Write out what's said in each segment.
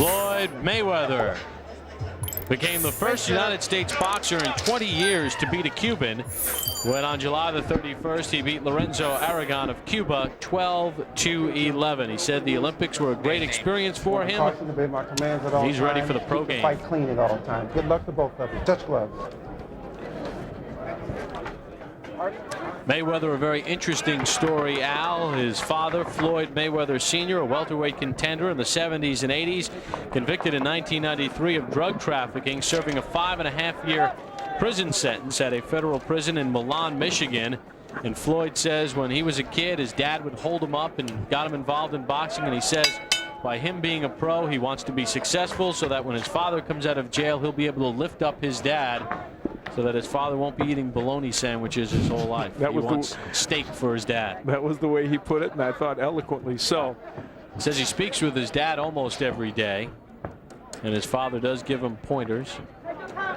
Floyd Mayweather became the first United States boxer in 20 years to beat a Cuban when on July the 31st he beat Lorenzo Aragon of Cuba 12-11. He said the Olympics were a great experience for him. He's ready for the pro game. Fight clean at all times. Good luck to both of you. Touch gloves. Mayweather, a very interesting story, Al. His father, Floyd Mayweather Sr., a welterweight contender in the 70s and 80s, convicted in 1993 of drug trafficking, serving a 5.5-year prison sentence at a federal prison in Milan, Michigan. And Floyd says when he was a kid, his dad would hold him up and got him involved in boxing. And he says by him being a pro, he wants to be successful so that when his father comes out of jail, he'll be able to lift up his dad, so that his father won't be eating bologna sandwiches his whole life. He wants steak for his dad. That was the way he put it, and I thought eloquently so. He says he speaks with his dad almost every day, and his father does give him pointers.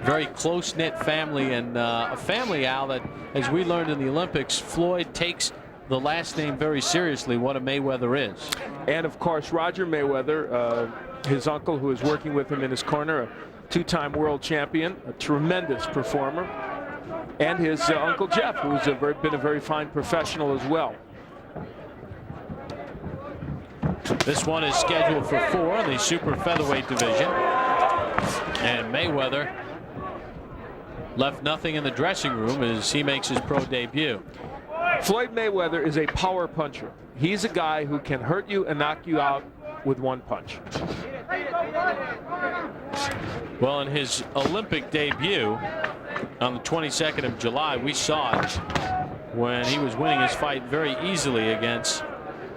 Very close-knit family, and a family, Al, that, as we learned in the Olympics, Floyd takes the last name very seriously, what a Mayweather is. And, of course, Roger Mayweather, his uncle, who is working with him in his corner, a two-time world champion, a tremendous performer, and his Uncle Jeff, who's been a very fine professional as well. This one is scheduled for 4 in the super featherweight division, and Mayweather left nothing in the dressing room as he makes his pro debut. Floyd Mayweather is a power puncher. He's a guy who can hurt you and knock you out with one punch. Well, in his Olympic debut on the 22nd of July, we saw it when he was winning his fight very easily against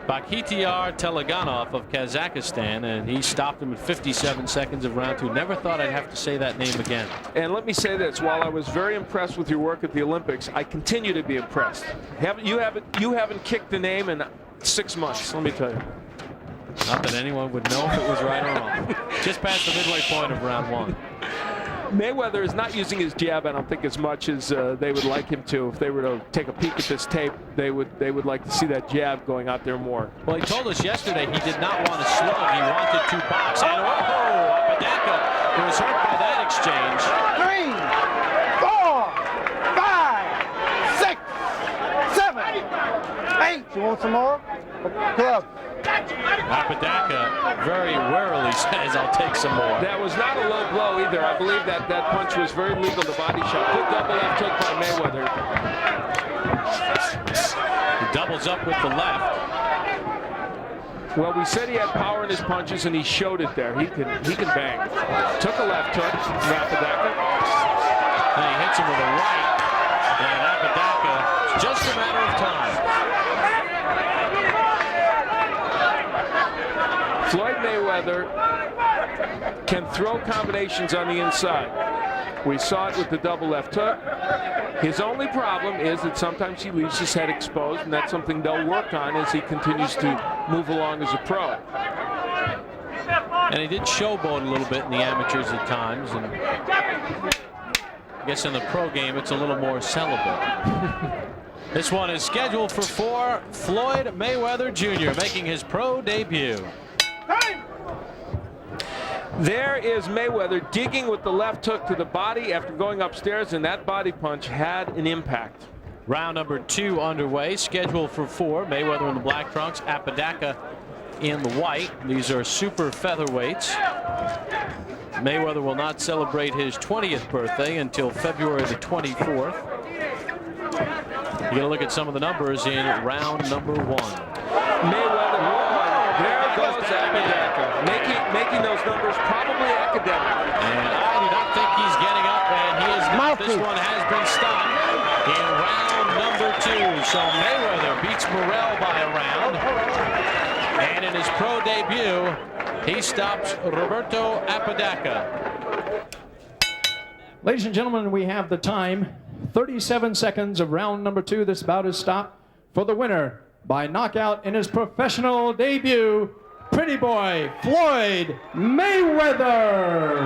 Bakhtiar Teleganov of Kazakhstan, and he stopped him in 57 seconds of round 2. Never thought I'd have to say that name again. And let me say this, while I was very impressed with your work at the Olympics, I continue to be impressed. You haven't kicked the name in 6 months, let me tell you. Not that anyone would know if it was right or wrong. Just past the midway point of round 1. Mayweather is not using his jab, I don't think, as much as they would like him to. If they were to take a peek at this tape, they would like to see that jab going out there more. Well, he told us yesterday he did not want to slug. He wanted to box. And Apadaka was hurt by that exchange. 3, 4, 5, 6, 7, 8. You want some more? Club. Apadaka very warily says, I'll take some more. That was not a low blow either. I believe that punch was very legal, the body shot. Good double left hook by Mayweather. He doubles up with the left. Well, we said he had power in his punches, and he showed it there. He can bang. Took a left hook, Apadaka. And he hits him with a right. And Apadaka, it's just a matter of time. Floyd Mayweather can throw combinations on the inside. We saw it with the double left hook. His only problem is that sometimes he leaves his head exposed, and that's something they'll work on as he continues to move along as a pro. And he did showboat a little bit in the amateurs at times, and I guess in the pro game it's a little more sellable. This one is scheduled for 4. Floyd Mayweather Jr. making his pro debut. There is Mayweather digging with the left hook to the body after going upstairs, and that body punch had an impact. Round number 2 underway, scheduled for 4. Mayweather in the black trunks, Apadaka in the white. These are super featherweights. Mayweather will not celebrate his 20th birthday until February the 24th. You're going to look at some of the numbers in round number 1. Mayweather won. There goes Apadaka, making those numbers probably academic. And I do not think he's getting up, and he is not. This one has been stopped in round number 2. So Mayweather beats Morrell by a round. And in his pro debut, he stops Roberto Apadaka. Ladies and gentlemen, we have the time. 37 seconds of round number 2. This bout is stopped for the winner by knockout in his professional debut, Pretty Boy Floyd Mayweather.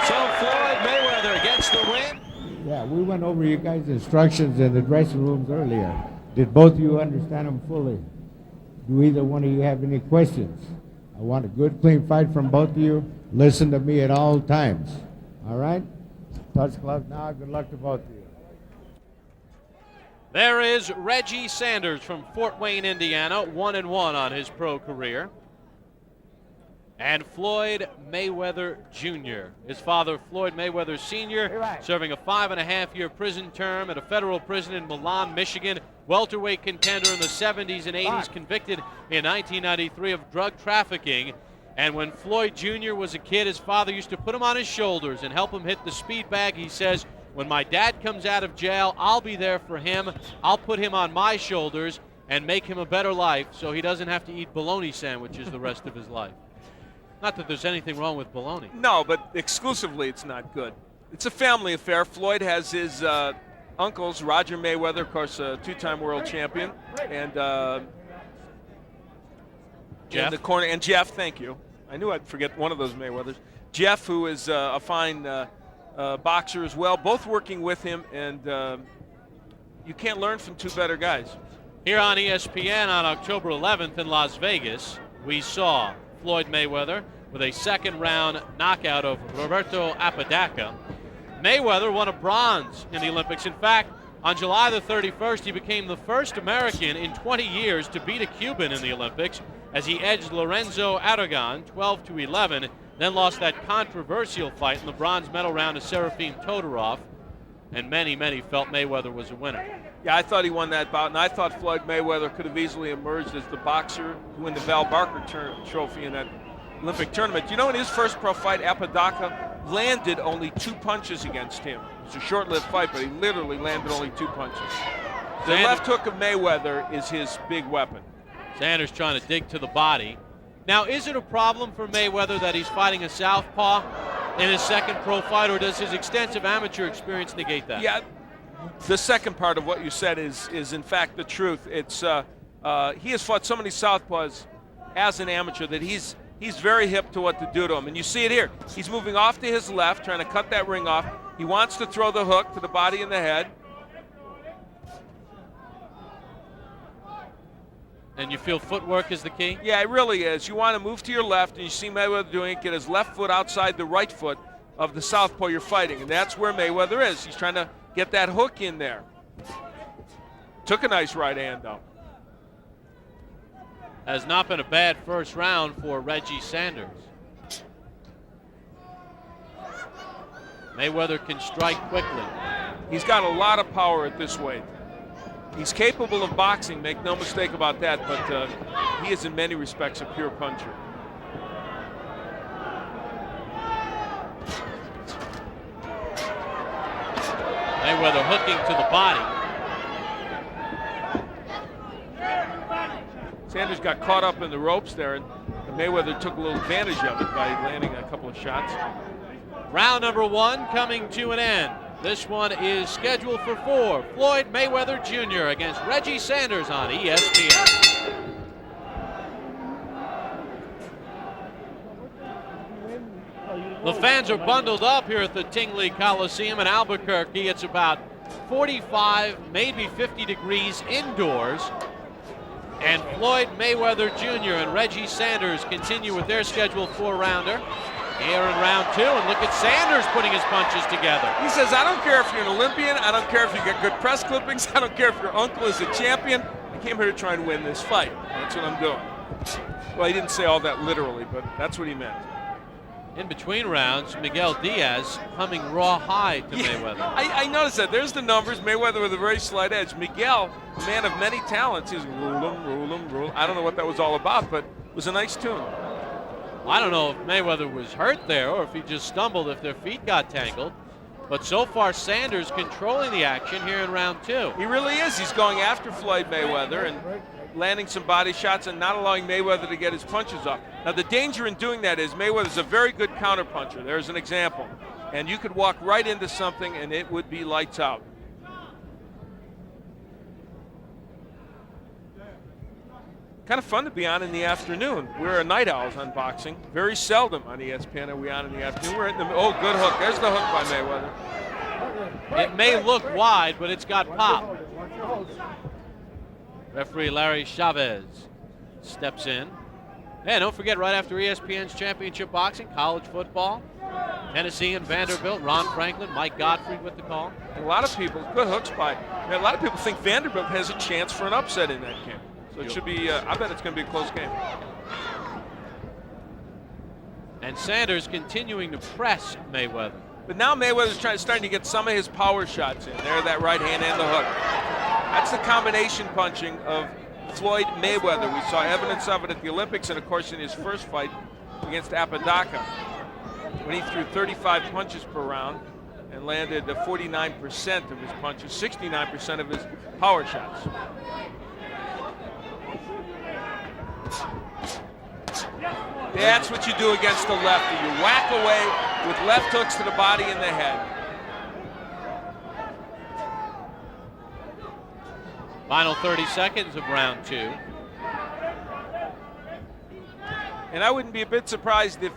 So Floyd Mayweather gets the win. Yeah, we went over you guys' instructions in the dressing rooms earlier. Did both of you understand them fully? Do either one of you have any questions? I want a good, clean fight from both of you. Listen to me at all times. All right? Touch gloves now. Good luck to both of you. There is Reggie Sanders from Fort Wayne, Indiana, 1-1 on his pro career. And Floyd Mayweather Jr. His father, Floyd Mayweather Sr., serving a 5.5-year prison term at a federal prison in Milan, Michigan. Welterweight contender in the 70s and 80s, convicted in 1993 of drug trafficking. And when Floyd Jr. was a kid, his father used to put him on his shoulders and help him hit the speed bag. He says, when my dad comes out of jail, I'll be there for him. I'll put him on my shoulders and make him a better life so he doesn't have to eat bologna sandwiches the rest of his life. Not that there's anything wrong with bologna. No, but exclusively it's not good. It's a family affair. Floyd has his uncles, Roger Mayweather, of course, a two-time world champion, and Jeff. in the corner, and Jeff, thank you. I knew I'd forget one of those Mayweathers. Jeff, who is a fine boxer as well, both working with him, and you can't learn from two better guys. Here on ESPN on October 11th in Las Vegas, we saw Floyd Mayweather with a second-round knockout of Roberto Apodaca. Mayweather won a bronze in the Olympics. In fact, on July the 31st, he became the first American in 20 years to beat a Cuban in the Olympics as he edged Lorenzo Aragon 12-11, then lost that controversial fight in the bronze medal round to Serafim Todorov, and many felt Mayweather was a winner. Yeah, I thought he won that bout, and I thought Floyd Mayweather could have easily emerged as the boxer who won the Val Barker trophy in that Olympic tournament. You know, in his first pro fight, Apodaca landed only 2 punches against him. It was a short-lived fight, but he literally landed only 2 punches. The left hook of Mayweather is his big weapon. Sanders trying to dig to the body. Now, is it a problem for Mayweather that he's fighting a southpaw in his second pro fight, or does his extensive amateur experience negate that? Yeah, the second part of what you said is in fact the truth. It's he has fought so many southpaws as an amateur that he's very hip to what to do to him, and you see it here. He's moving off to his left, trying to cut that ring off. He wants to throw the hook to the body and the head. And you feel footwork is the key? Yeah, it really is. You want to move to your left, and you see Mayweather doing it, get his left foot outside the right foot of the southpaw you're fighting, and that's where Mayweather is. He's trying to get that hook in there. Took a nice right hand, though. Has not been a bad first round for Reggie Sanders. Mayweather can strike quickly. He's got a lot of power at this weight. He's capable of boxing, make no mistake about that, but he is in many respects a pure puncher. Mayweather hooking to the body. Sanders got caught up in the ropes there, and Mayweather took a little advantage of it by landing a couple of shots. Round number 1 coming to an end. This one is scheduled for 4. Floyd Mayweather Jr. against Reggie Sanders on ESPN. The fans are bundled up here at the Tingley Coliseum in Albuquerque. It's about 45, maybe 50 degrees indoors. And Floyd Mayweather Jr. and Reggie Sanders continue with their scheduled 4-rounder. Here in round 2, and look at Sanders putting his punches together. He says, I don't care if you're an Olympian, I don't care if you get good press clippings, I don't care if your uncle is a champion. I came here to try and win this fight. That's what I'm doing. Well, he didn't say all that literally, but that's what he meant. In between rounds, Miguel Diaz humming raw high to Mayweather. I noticed that. There's the numbers. Mayweather with a very slight edge. Miguel, a man of many talents, he's rule him. I don't know what that was all about, but it was a nice tune. I don't know if Mayweather was hurt there or if he just stumbled, if their feet got tangled. But so far, Sanders controlling the action here in round 2. He really is. He's going after Floyd Mayweather and landing some body shots and not allowing Mayweather to get his punches off. Now, the danger in doing that is Mayweather's a very good counterpuncher. There's an example. And you could walk right into something and it would be lights out. Kind of fun to be on in the afternoon. We're night owls on boxing. Very seldom on ESPN are we on in the afternoon. We're in the oh, good hook. There's the hook by Mayweather. It may look wide, but it's got pop. Referee Larry Chavez steps in. Yeah, don't forget, right after ESPN's championship boxing, college football, Tennessee and Vanderbilt, Ron Franklin, Mike Godfrey with the call. A lot of people, good hooks by, a lot of people think Vanderbilt has a chance for an upset in that game. So it should be, I bet it's going to be a close game. And Sanders continuing to press Mayweather. But now Mayweather's starting to get some of his power shots in. There, that right hand and the hook. That's the combination punching of Floyd Mayweather. We saw evidence of it at the Olympics and, of course, in his first fight against Apodaca, when he threw 35 punches per round and landed 49% of his punches, 69% of his power shots. That's what you do against the lefty. You whack away with left hooks to the body and the head. Final 30 seconds of round 2. And I wouldn't be a bit surprised if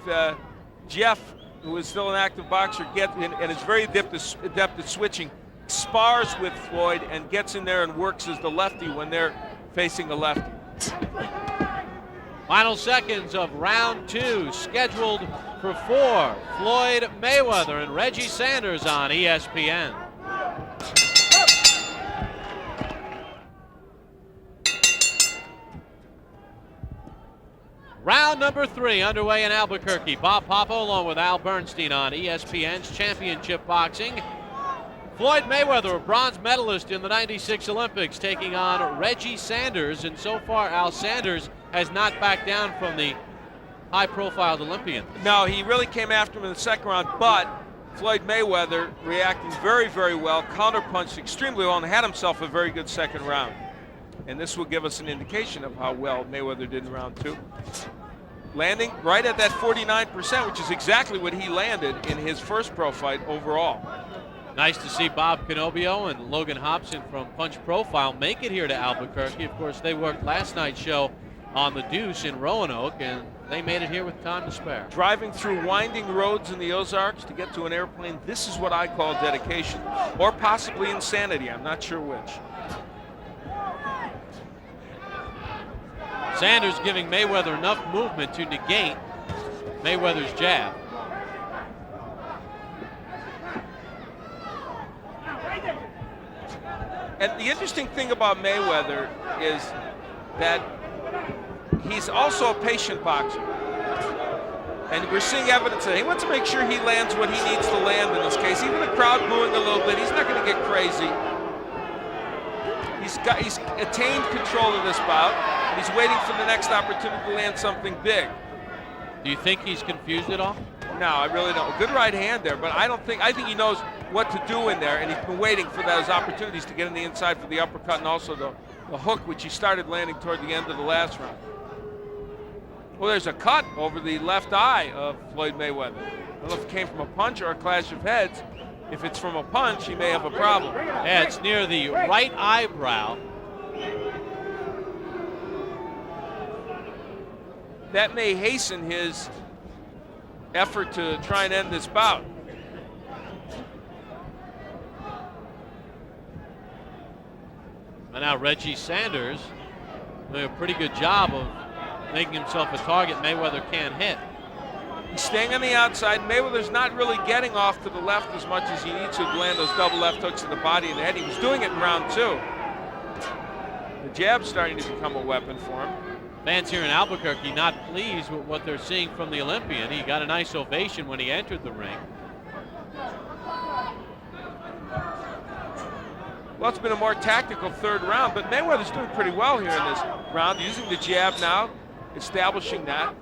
Jeff, who is still an active boxer, and is very adept at switching, spars with Floyd and gets in there and works as the lefty when they're facing a lefty. Final seconds of round 2, scheduled for 4. Floyd Mayweather and Reggie Sanders on ESPN. Round number 3 underway in Albuquerque. Bob Papa along with Al Bernstein on ESPN's Championship Boxing. Floyd Mayweather, a bronze medalist in the '96 Olympics, taking on Reggie Sanders. And so far, Al, Sanders has not backed down from the high-profile Olympian. No, he really came after him in the second round, but Floyd Mayweather reacting very, very well, counterpunched extremely well, and had himself a very good second round. And this will give us an indication of how well Mayweather did in round 2. Landing right at that 49%, which is exactly what he landed in his first pro fight overall. Nice to see Bob Canobio and Logan Hobson from Punch Profile make it here to Albuquerque. Of course, they worked last night's show on the Deuce in Roanoke, and they made it here with time to spare. Driving through winding roads in the Ozarks to get to an airplane, this is what I call dedication, or possibly insanity. I'm not sure which. Sanders giving Mayweather enough movement to negate Mayweather's jab. And the interesting thing about Mayweather is that he's also a patient boxer. And we're seeing evidence that he wants to make sure he lands what he needs to land in this case. Even the crowd booing a little bit, he's not going to get crazy. He's attained control of this bout, and he's waiting for the next opportunity to land something big. Do you think he's confused at all? No, I really don't. Good right hand there, but I think he knows what to do in there, and he's been waiting for those opportunities to get in the inside for the uppercut and also the hook, which he started landing toward the end of the last round. Well, there's a cut over the left eye of Floyd Mayweather. I don't know if it came from a punch or a clash of heads. If it's from a punch, he may have a problem. Yeah, it's near the right eyebrow. That may hasten his effort to try and end this bout. And now Reggie Sanders doing a pretty good job of making himself a target Mayweather can't hit. He's staying on the outside. Mayweather's not really getting off to the left as much as he needs to land those double left hooks to the body and the head. He was doing it in round 2. The jab's starting to become a weapon for him. Fans here in Albuquerque not pleased with what they're seeing from the Olympian. He got a nice ovation when he entered the ring. Well, it's been a more tactical third round, but Mayweather's doing pretty well here in this round, using the jab now, establishing that.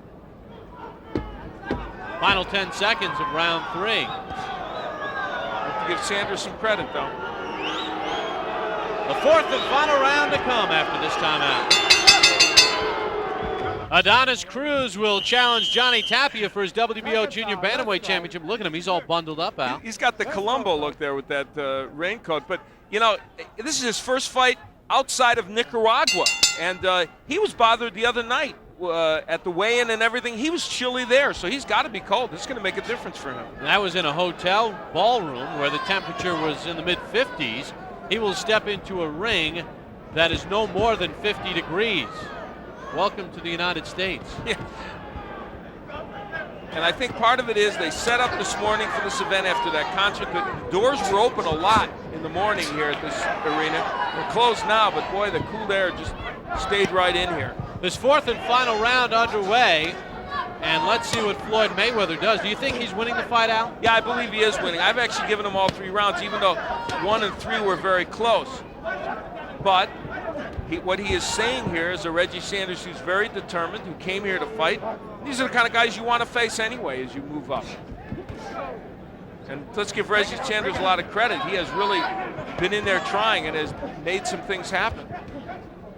Final 10 seconds of round 3. Have to give Sanders some credit, though. The fourth and final round to come after this timeout. Adonis Cruz will challenge Johnny Tapia for his WBO Junior Bantamweight Championship. Look at him, he's all bundled up, Al. He's got the Columbo look there with that raincoat, but you know, this is his first fight outside of Nicaragua, and he was bothered the other night at the weigh-in and everything. He was chilly there, so he's got to be cold. This is going to make a difference for him. And that was in a hotel ballroom where the temperature was in the mid-50s. He will step into a ring that is no more than 50 degrees. welcome to the United States. Yeah. And I think part of it is they set up this morning for this event after that concert. The doors were open a lot in the morning here at this arena. They're closed now, but boy, the cool air just stayed right in here. This fourth and final round underway, and let's see what Floyd Mayweather does. Do you think he's winning the fight, Al? Yeah, I believe he is winning. I've actually given him all 3 rounds, even though 1 and 3 were very close. But what he is saying here is a Reggie Sanders who's very determined, who came here to fight. These are the kind of guys you want to face anyway as you move up. And let's give Reggie Sanders a lot of credit. He has really been in there trying and has made some things happen.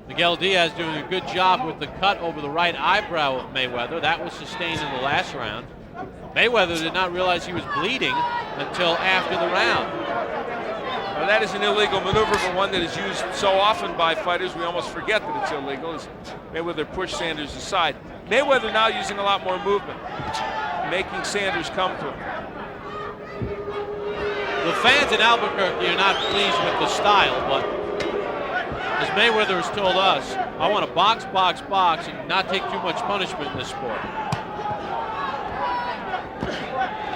Miguel Diaz doing a good job with the cut over the right eyebrow of Mayweather. That was sustained in the last round. Mayweather did not realize he was bleeding until after the round. Well, that is an illegal maneuver, but one that is used so often by fighters we almost forget that it's illegal, as Mayweather pushed Sanders aside. Mayweather now using a lot more movement, making Sanders come to him. The fans in Albuquerque are not pleased with the style, but as Mayweather has told us, I want to box, box, box, and not take too much punishment in this sport.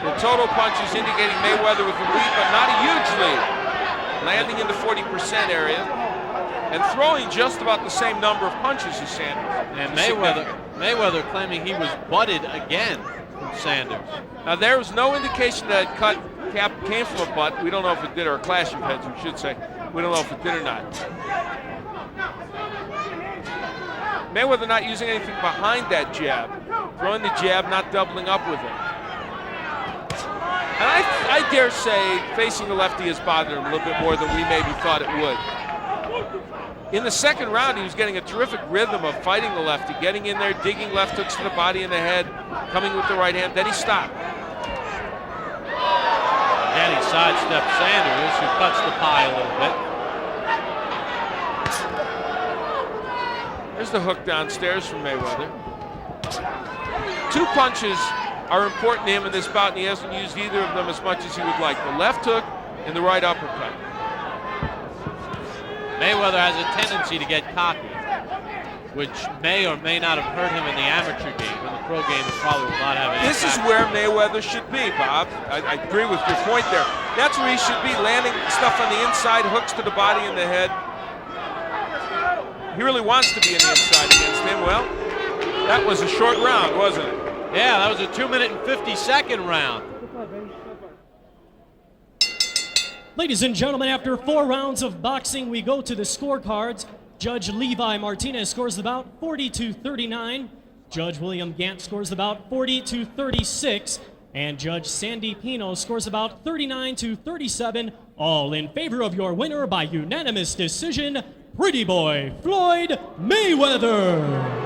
The total punches indicating Mayweather with a lead, but not a huge lead. Landing in the 40% area and throwing just about the same number of punches as Sanders. And Mayweather claiming he was butted again from Sanders. Now there was no indication that cut came from a butt. We don't know if it did, or a clash of heads, we should say. We don't know if it did or not. Mayweather not using anything behind that jab. Throwing the jab, not doubling up with it. And I dare say facing the lefty has bothered him a little bit more than we maybe thought it would. In the second round, he was getting a terrific rhythm of fighting the lefty, getting in there, digging left hooks to the body and the head, coming with the right hand. Then he stopped. And he sidestepped Sanders, who cuts the pie a little bit. There's the hook downstairs from Mayweather. 2 punches are important to him in this bout, and he hasn't used either of them as much as he would like. The left hook and the right uppercut. Mayweather has a tendency to get cocky, which may or may not have hurt him in the amateur game. In the pro game, it probably will not have any This is impact. where Mayweather should be, Bob. I agree with your point there. That's where he should be, landing stuff on the inside, hooks to the body and the head. He really wants to be in the inside against him. Well, that was a short round, wasn't it? Yeah, that was a 2-minute and 50-second round. Ladies and gentlemen, after 4 rounds of boxing, we go to the scorecards. Judge Levi Martinez scores the bout 40-39. Judge William Gant scores the bout 40-36. And Judge Sandy Pino scores about 39-37, all in favor of your winner by unanimous decision, Pretty Boy Floyd Mayweather.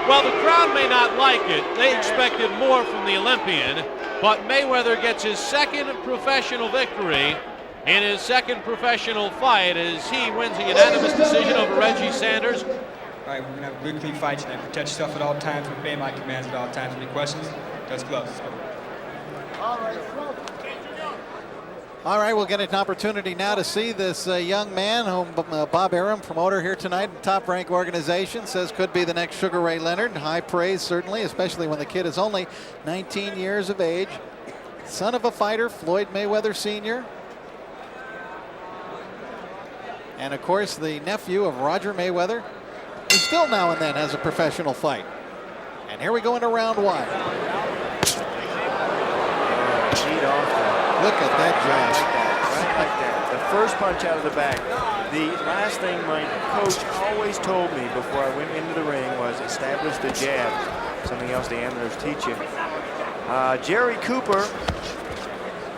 Well, the crowd may not like it. They expected more from the Olympian, but Mayweather gets his second professional victory in his second professional fight as he wins a unanimous decision over Reggie Sanders. All right, we're going to have a good, clean fight tonight. Protect yourself at all times. Obey my commands at all times. Any questions? Touch gloves. All right, we'll get an opportunity now to see this young man whom Bob Arum, promoter here tonight in Top Rank Organization, says could be the next Sugar Ray Leonard. High praise, certainly, especially when the kid is only 19 years of age. Son of a fighter, Floyd Mayweather Sr. And, of course, the nephew of Roger Mayweather, who still now and then has a professional fight. And here we go into round 1. Look at that jab. Right like that. The first punch out of the back. The last thing my coach always told me before I went into the ring was establish the jab. Something else the amateurs teach you. Jerry Cooper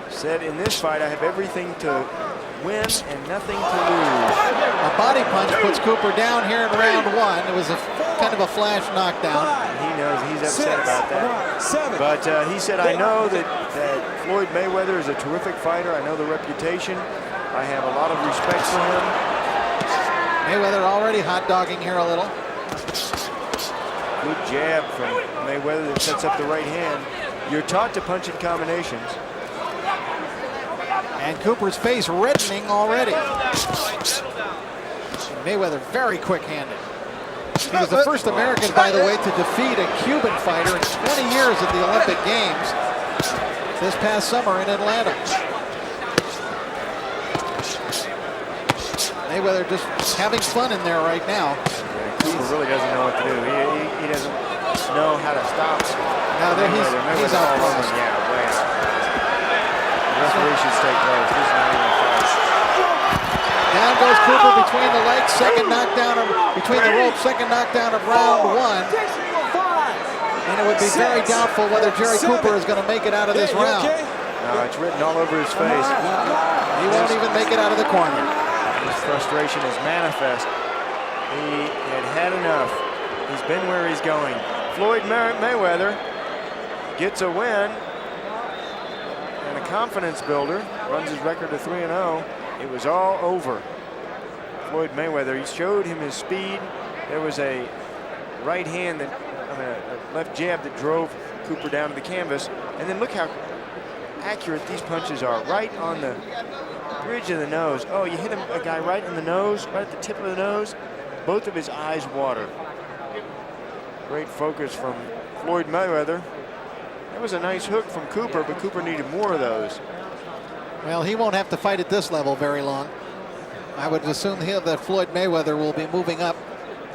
said in this fight I have everything to win and nothing to lose. A body punch puts Cooper down here in round 1. It was a kind of a flash knockdown. He knows he's upset about that. But he said, I know that Floyd Mayweather is a terrific fighter. I know the reputation. I have a lot of respect for him. Mayweather already hot dogging here a little. Good jab from Mayweather that sets up the right hand. You're taught to punch in combinations. And Cooper's face reddening already. Mayweather very quick-handed. He was the first American, by the way, to defeat a Cuban fighter in 20 years at the Olympic Games this past summer in Atlanta. Mayweather just having fun in there right now. Yeah, Cooper really doesn't know what to do. He doesn't know how to stop. Now there he's out close. Yeah, way out. The referee should stay close. This is not even close. Down goes Cooper between the legs. Second knockdown between the ropes. Second knockdown of round 1. And it would be very doubtful whether Jerry Cooper is going to make it out of this round. No, it's written all over his face. He won't even make it out of the corner. His frustration is manifest. He had enough. He's been where he's going. Floyd Mayweather gets a win and a confidence builder. Runs his record to 3-0. It was all over. Floyd Mayweather, he showed him his speed. There was a right hand that, a left jab that drove Cooper down to the canvas. And then look how accurate these punches are, right on the bridge of the nose. Oh, you hit a guy right in the nose, right at the tip of the nose. Both of his eyes water. Great focus from Floyd Mayweather. That was a nice hook from Cooper, but Cooper needed more of those. Well, he won't have to fight at this level very long. I would assume that Floyd Mayweather will be moving up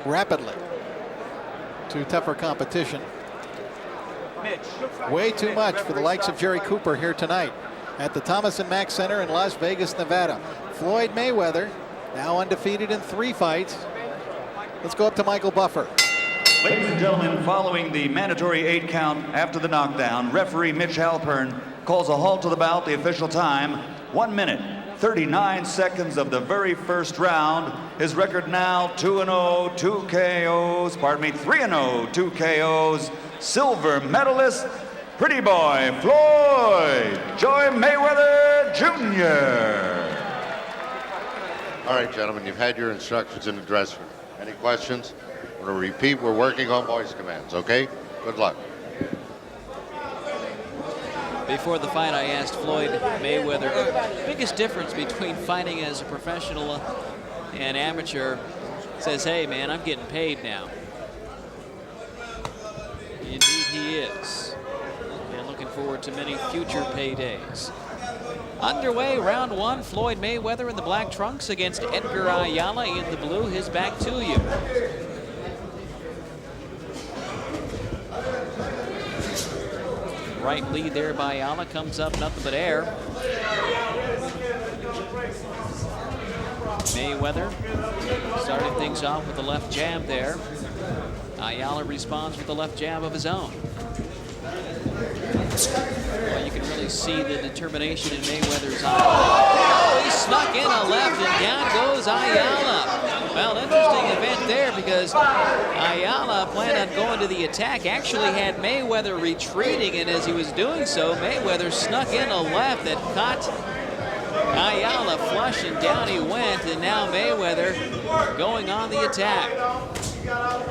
rapidly to tougher competition. Way too much for the likes of Jerry Cooper here tonight at the Thomas & Mack Center in Las Vegas, Nevada. Floyd Mayweather now undefeated in 3 fights. Let's go up to Michael Buffer. Ladies and gentlemen, following the mandatory 8 count after the knockdown, referee Mitch Halpern calls a halt to the bout. The official time, 1 minute, 39 seconds of the very first round. His record now 2-0, 2 KOs, pardon me, 3-0, 2 KOs. Silver medalist, pretty boy, Floyd Joy Mayweather Jr. All right, gentlemen, you've had your instructions in the dressing room. Any questions? I'm going to repeat, we're working on voice commands, okay? Good luck. Before the fight, I asked Floyd Mayweather the biggest difference between fighting as a professional and amateur. Says, hey, man, I'm getting paid now. Indeed he is. And looking forward to many future paydays. Underway, round 1, Floyd Mayweather in the black trunks against Edgar Ayala in the blue. His back to you. Right lead there by Ayala, comes up nothing but air. Mayweather starting things off with the left jab there. Ayala responds with the left jab of his own. Well, you can really see the determination in Mayweather's eye. Oh, he snuck in a left and down goes Ayala. Well, interesting event there because Ayala planned on going to the attack, actually had Mayweather retreating, and as he was doing so, Mayweather snuck in a left that caught Ayala flush, and down he went, and now Mayweather going on the attack.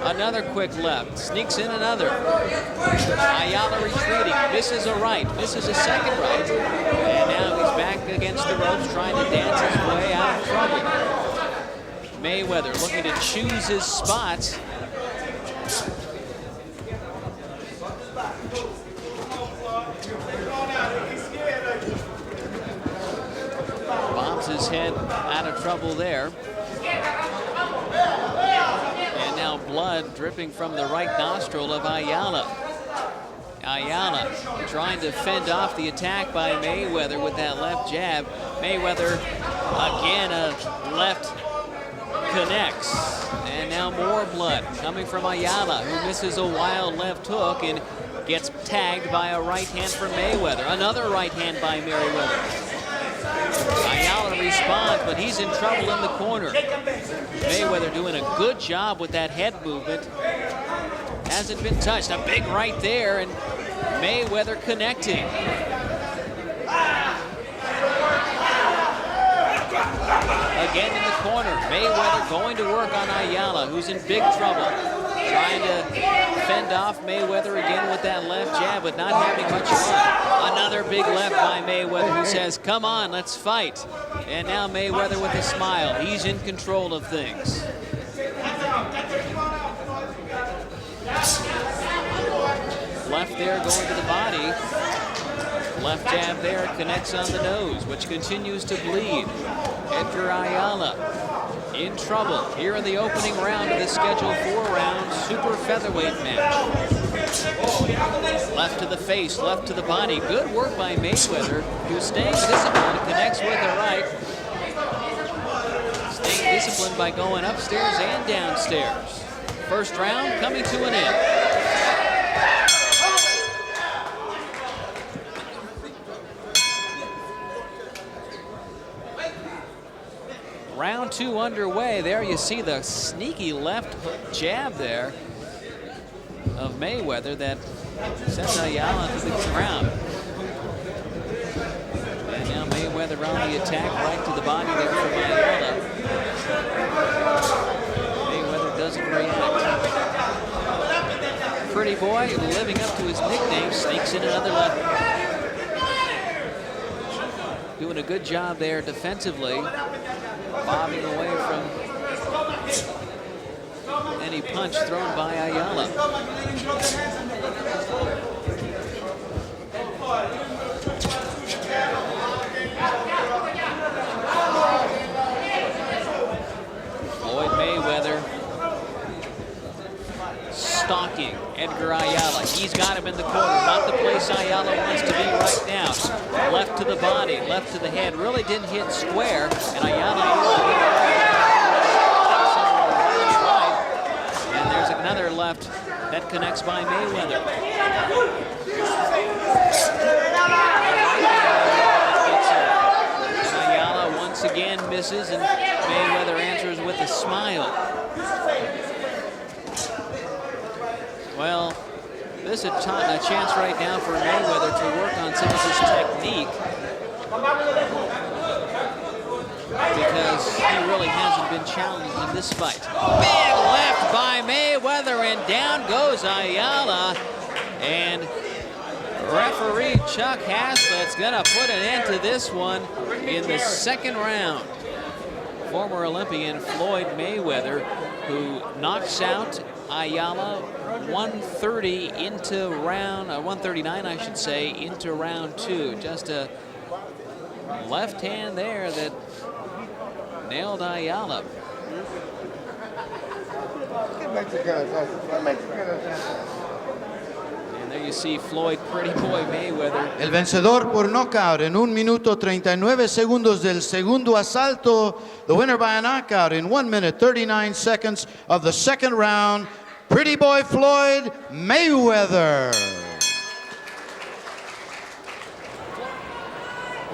Another quick left, sneaks in another. Ayala retreating, misses a right, misses a second right, and now he's back against the ropes trying to dance his way out of trouble. Mayweather looking to choose his spots. Bombs his head out of trouble there. And now blood dripping from the right nostril of Ayala. Ayala trying to fend off the attack by Mayweather with that left jab. Mayweather again, a left connects. And now more blood coming from Ayala, who misses a wild left hook and gets tagged by a right hand from Mayweather. Another right hand by Mayweather. Ayala responds, but he's in trouble in the corner. Mayweather doing a good job with that head movement. Hasn't been touched. A big right there, and Mayweather connecting. Again in the corner, Mayweather going to work on Ayala, who's in big trouble. Trying to fend off Mayweather again with that left jab, but not having much luck. Another big left by Mayweather, who says, come on, let's fight. And now Mayweather with a smile. He's in control of things. Left there going to the body. Left jab there connects on the nose, which continues to bleed. Edgar Ayala in trouble here in the opening round of this scheduled 4-round super featherweight match. Left to the face, left to the body. Good work by Mayweather, who's staying disciplined, connects with the right. Staying disciplined by going upstairs and downstairs. First round coming to an end. Round 2 underway. There you see the sneaky left hook jab there of Mayweather that sends Ayala to the ground. And now Mayweather on the attack, right to the body there from Ayala. Mayweather doesn't react. Pretty boy, living up to his nickname, sneaks in another left. Doing a good job there defensively, bobbing away from any punch thrown by Ayala. Floyd Mayweather stalking Edgar Ayala. He's got him in the corner, not the place Ayala wants to be right now. Left to the body, left to the head, really didn't hit square, and Ayala and there's another left that connects by Mayweather. And Ayala once again misses, and Mayweather answers with a smile. Well, this is a chance right now for Mayweather to work on some of his technique, because he really hasn't been challenged in this fight. Big left by Mayweather, and down goes Ayala. And referee Chuck Haslett's gonna put an end to this one in the second round. Former Olympian Floyd Mayweather, who knocks out Ayala 130 into round, 139 I should say, into round 2. Just a left hand there that nailed Ayala. And there you see Floyd Pretty Boy Mayweather. El vencedor por knockout en 1 minuto 39 segundos del segundo asalto. The winner by a knockout in 1 minute 39 seconds of the second round, Pretty Boy Floyd Mayweather.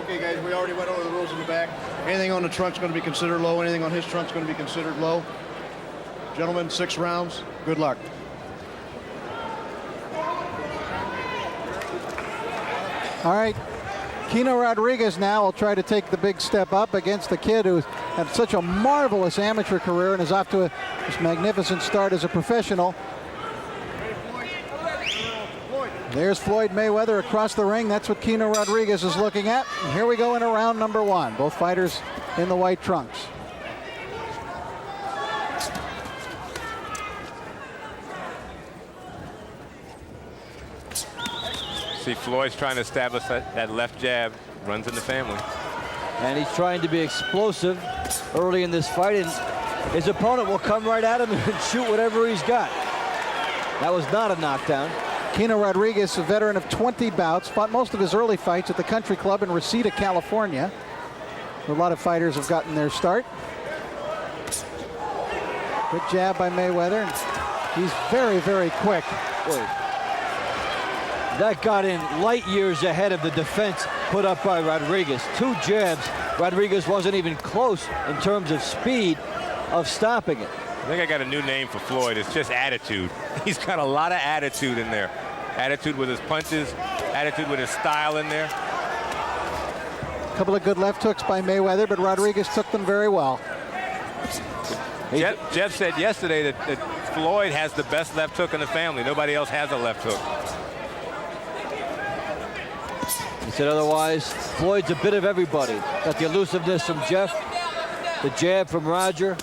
Okay, guys, we already went over the rules in the back. Anything on the trunk's going to be considered low. Anything on his trunk's going to be considered low. Gentlemen, 6 rounds. Good luck. All right, Kino Rodriguez now will try to take the big step up against the kid who's had such a marvelous amateur career and is off to this magnificent start as a professional. There's Floyd Mayweather across the ring. That's what Kino Rodriguez is looking at. And here we go into round number 1. Both fighters in the white trunks. See, Floyd's trying to establish that left jab, runs in the family. And he's trying to be explosive early in this fight, and his opponent will come right at him and shoot whatever he's got. That was not a knockdown. Kino Rodriguez, a veteran of 20 bouts, fought most of his early fights at the Country Club in Reseda, California, where a lot of fighters have gotten their start. Good jab by Mayweather. He's very, very quick. Boy, that got in light years ahead of the defense put up by Rodriguez. 2 jabs. Rodriguez wasn't even close in terms of speed of stopping it. I think I got a new name for Floyd. It's just attitude. He's got a lot of attitude in there. Attitude with his punches, attitude with his style in there. A couple of good left hooks by Mayweather, but Rodriguez took them very well. Jeff said yesterday that Floyd has the best left hook in the family. Nobody else has a left hook. He said otherwise, Floyd's a bit of everybody. Got the elusiveness from Jeff, the jab from Roger.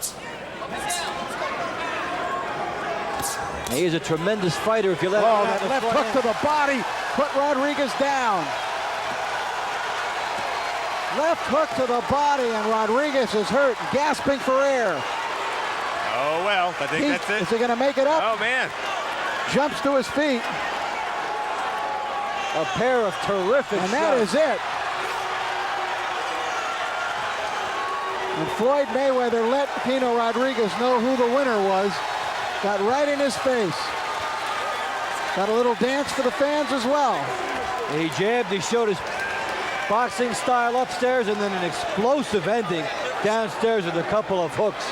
He is a tremendous fighter if you let him. Oh, that left hook to the body put Rodriguez down. Left hook to the body, and Rodriguez is hurt, gasping for air. Oh, well, I think that's it. Is he going to make it up? Oh, man. Jumps to his feet. A pair of terrific And shots. that is it. And Floyd Mayweather let Pino Rodriguez know who the winner was. Got right in his face. Got a little dance for the fans as well. He jabbed, he showed his boxing style upstairs, and then an explosive ending downstairs with a couple of hooks.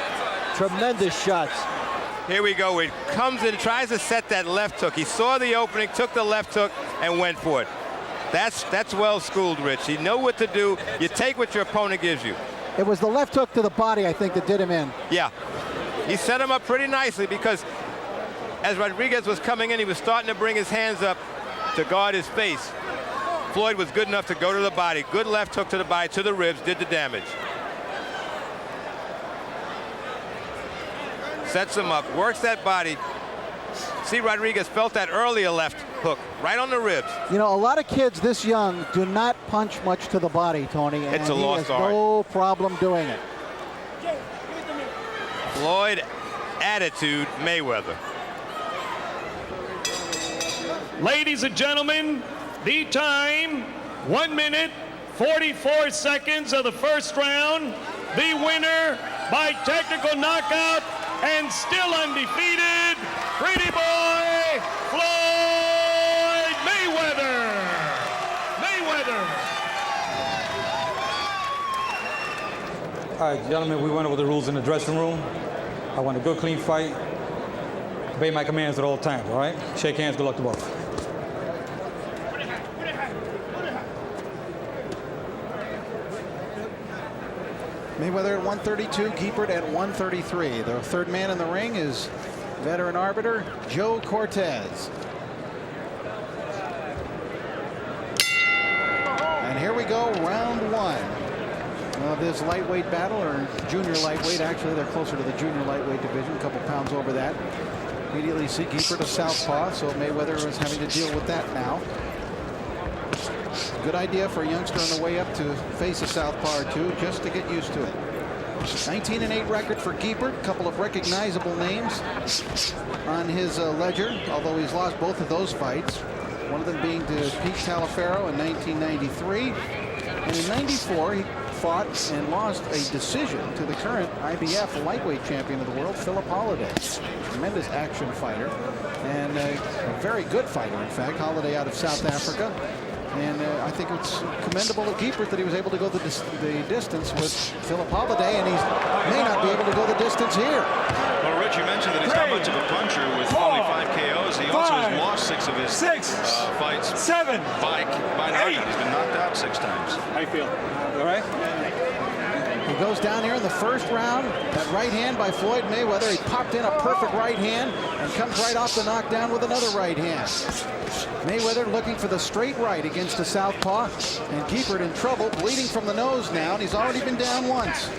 Tremendous shots. Here we go. It comes in, tries to set that left hook. He saw the opening, took the left hook, and went for it. That's well schooled, Rich. You know what to do. You take what your opponent gives you. It was the left hook to the body, I think, that did him in. Yeah. He set him up pretty nicely because as Rodriguez was coming in, he was starting to bring his hands up to guard his face. Floyd was good enough to go to the body. Good left hook to the body, to the ribs, did the damage. Sets him up, works that body. See, Rodriguez felt that earlier left hook, right on the ribs. You know, a lot of kids this young do not punch much to the body, Tony. And It's a lost he has art. no problem doing it. Floyd, attitude, Mayweather. Ladies and gentlemen, the time, 1 minute, 44 seconds of the first round. The winner by technical knockout and still undefeated, Pretty Boy Floyd Mayweather. All right, gentlemen, we went over the rules in the dressing room. I want a good, clean fight. Obey my commands at all times, all right? Shake hands, good luck to both. Mayweather at 132, Giepert at 133. The third man in the ring is veteran arbiter Joe Cortez. And here we go, round one of this lightweight battle, or junior lightweight. Actually, they're closer to the junior lightweight division, a couple pounds over that. Immediately see Giepert a southpaw, so Mayweather is having to deal with that now. Good idea for a youngster on the way up to face a southpaw or two, just to get used to it. 19-8 record for Giepert. A couple of recognizable names on his ledger, although he's lost both of those fights. One of them being to Pete Taliaferro in 1993. And in 94, he fought and lost a decision to the current IBF lightweight champion of the world, Philip Holliday. Tremendous action fighter and a very good fighter, in fact. Holliday out of South Africa. And I think it's commendable of Giepert that he was able to go the distance with Philip Holliday, and he may not be able to go the distance here. Well, Rich, you mentioned that he's not much of a puncher with only 5 KOs. He also has lost 6 of his fights by knockout. He's been knocked out 6 times. How you feel? All right? He goes down here in the first round. That right hand by Floyd Mayweather. He popped in a perfect right hand and comes right off the knockdown with another right hand. Mayweather looking for the straight right against the southpaw, and Giepert in trouble, bleeding from the nose now, and he's already been down once.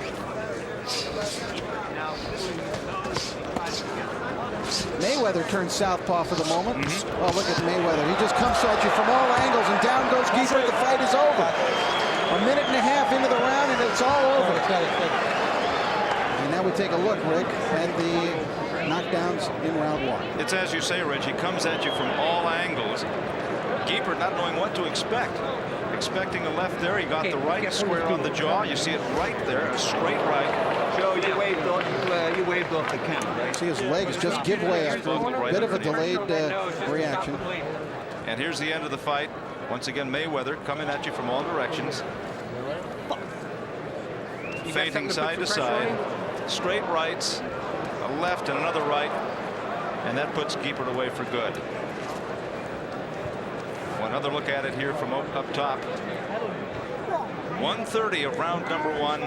Mayweather turns southpaw for the moment. Oh, look at Mayweather. He just comes at you from all angles, and down goes Giepert. The fight is over. A minute and a half into the round, and it's all over. And now we take a look, Rick, at the knockdowns in round one. It's as you say, Rich. He comes at you from all angles. Giepert not knowing what to expect. Expecting a left there. He got the right square on the jaw. You see it right there, a straight right. Joe, you waved off the camera, right? See his legs just give way after a bit of a delayed reaction. And here's the end of the fight. Once again, Mayweather coming at you from all directions. Feinting side to side. Straight rights, a left and another right. And that puts Giepert away for good. Another look at it here from up top. 1:30 of round number 1.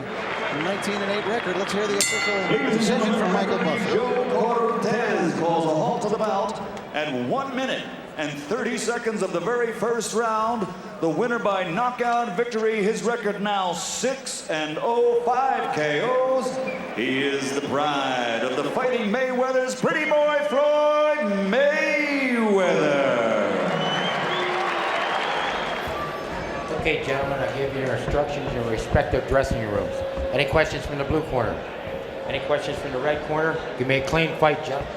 19-8 record. Let's hear the official decision from Michael Buffer. Joe Cortez calls a halt to the bout at 1 minute and 30 seconds of the very first round. The winner by knockout victory. His record now 6-0, 5 KOs. He is the pride of the Fighting Mayweathers, Pretty Boy Floyd Mayweather. Okay, gentlemen, I give you your instructions in your respective dressing rooms. Any questions from the blue corner? Any questions from the red corner? Give me a clean fight, gentlemen.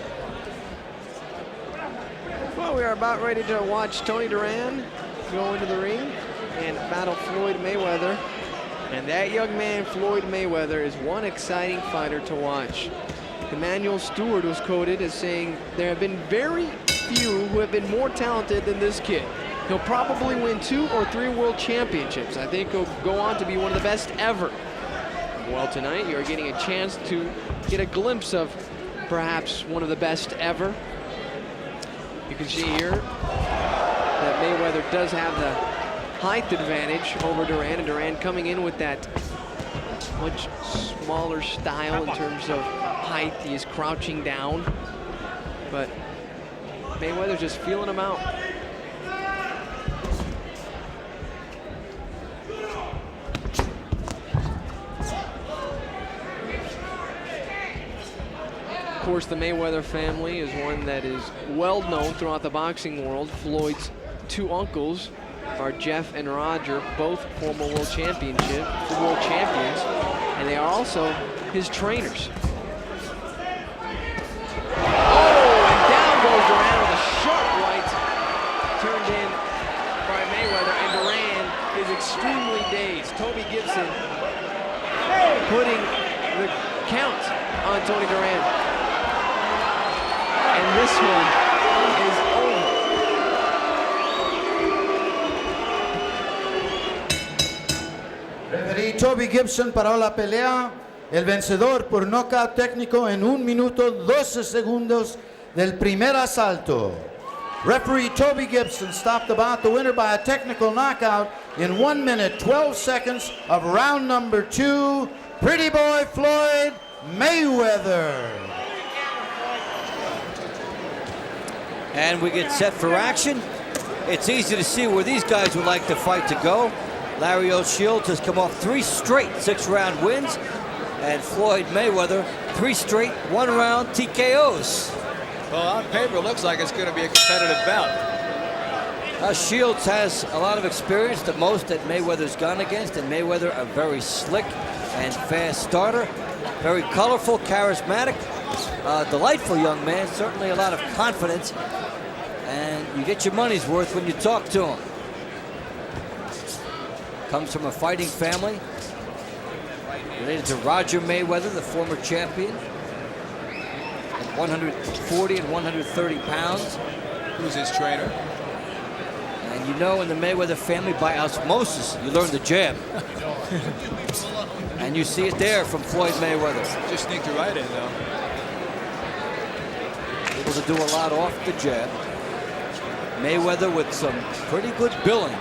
Well, we are about ready to watch Tony Duran go into the ring and battle Floyd Mayweather. And that young man, Floyd Mayweather, is one exciting fighter to watch. Emmanuel Stewart was quoted as saying, there have been very few who have been more talented than this kid. He'll probably win 2 or 3 world championships. I think he'll go on to be one of the best ever. Well, tonight you're getting a chance to get a glimpse of perhaps one of the best ever. You can see here that Mayweather does have the height advantage over Duran, and Duran coming in with that much smaller style in terms of height. He is crouching down, but Mayweather's just feeling him out. Of course, the Mayweather family is one that is well known throughout the boxing world. Floyd's 2 uncles are Jeff and Roger, both former world champions, and they are also his trainers. Oh, and down goes Duran with a sharp right, turned in by Mayweather, and Duran is extremely dazed. Toby Gibson putting the count on Tony Duran. And this one is over. Referee Toby Gibson paró la pelea. El vencedor por nocaut técnico en 1 minuto 12 segundos del primer asalto. Referee Toby Gibson stopped the bout. The winner by a technical knockout in 1 minute 12 seconds of round number 2. Pretty boy Floyd Mayweather. And we get set for action. It's easy to see where these guys would like the fight to go. Larry O'Shields has come off 3 straight 6-round wins, and Floyd Mayweather 3 straight 1-round TKOs. Well, on paper, it looks like it's going to be a competitive bout. Shields has a lot of experience, the most that Mayweather's gone against, and Mayweather a very slick and fast starter, very colorful, charismatic, delightful young man, certainly a lot of confidence, and you get your money's worth when you talk to him. Comes from a fighting family related to Roger Mayweather, the former champion, at 140 and 130 pounds. Who's his trainer? And you know, in the Mayweather family, by osmosis, you learn the jab. And you see it there from Floyd Mayweather. Just sneaked it right in, though. Able to do a lot off the jab. Mayweather with some pretty good billing.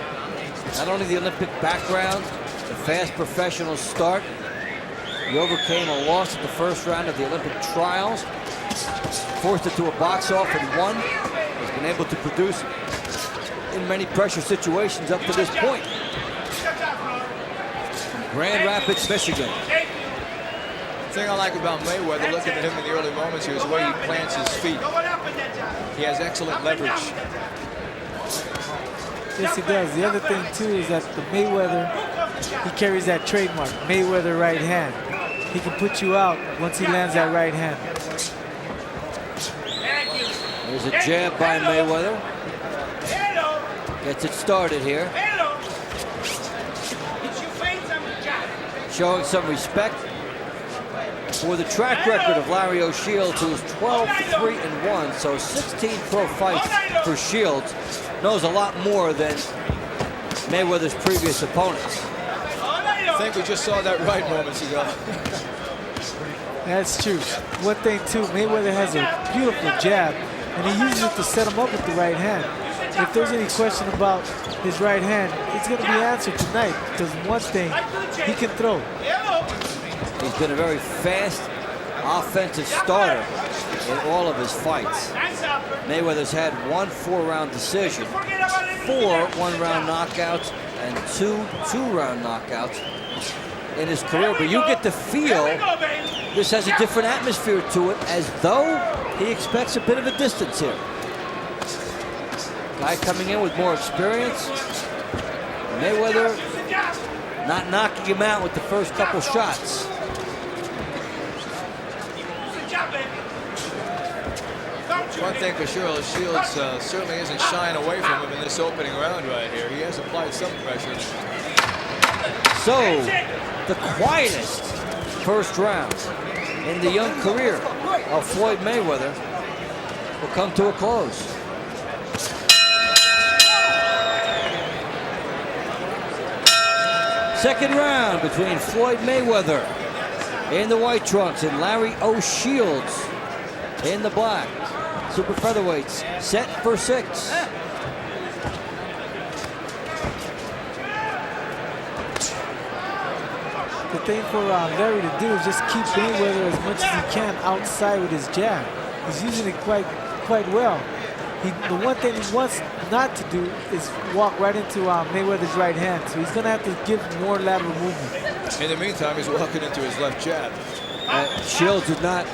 Not only the Olympic background, the fast professional start. He overcame a loss at the first round of the Olympic trials. Forced it to a box off and won. Has been able to produce in many pressure situations up to this point. From Grand Rapids, Michigan. The thing I like about Mayweather, looking at him in the early moments here, is the way he plants his feet. He has excellent leverage. Yes, he does. The other thing, too, is that the Mayweather, he carries that trademark, Mayweather right hand. He can put you out once he lands that right hand. There's a jab by Mayweather. Gets it started here. Showing some respect for the track record of Larry O'Shields, who is 12-3-1, so 16 pro fights for Shields. Knows a lot more than Mayweather's previous opponents. I think we just saw that right moments ago. That's true. One thing, too, Mayweather has a beautiful jab, and he uses it to set him up with the right hand. If there's any question about his right hand, it's going to be answered tonight, because one thing, he can throw. He's been a very fast offensive starter in all of his fights. Mayweather's had 1 4-round decision, 4 1-round knockouts, and 2 2-round knockouts in his career. But you get the feel this has a different atmosphere to it, as though he expects a bit of a distance here. Guy coming in with more experience. Mayweather not knocking him out with the first couple shots. One thing for sure, Shields certainly isn't shying away from him in this opening round right here. He has applied some pressure. So, the quietest first round in the young career of Floyd Mayweather will come to a close. Second round between Floyd Mayweather in the white trunks and Larry O'Shields in the black. Super featherweights set for 6. The thing for Larry to do is just keep Mayweather as much as he can outside with his jab. He's using it quite well. The one thing he wants not to do is walk right into Mayweather's right hand. So he's going to have to give more lateral movement. In the meantime, he's walking into his left jab. Shields is not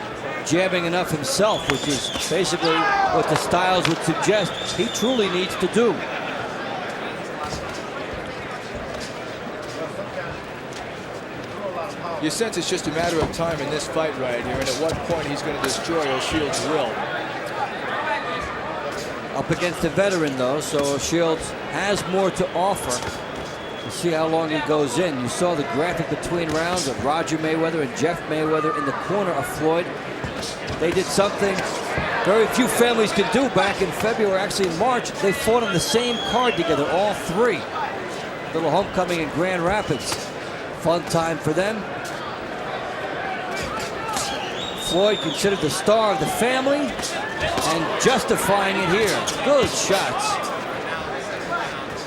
jabbing enough himself, which is basically what the styles would suggest he truly needs to do. You sense it's just a matter of time in this fight right here, and at what point he's going to destroy O'Shields' will. Up against a veteran, though, so Shields has more to offer. We'll see how long he goes in. You saw the graphic between rounds of Roger Mayweather and Jeff Mayweather in the corner of Floyd. They did something very few families could do back in February, actually in March. They fought on the same card together, all three. Little homecoming in Grand Rapids. Fun time for them. Floyd considered the star of the family and justifying it here. Good shots.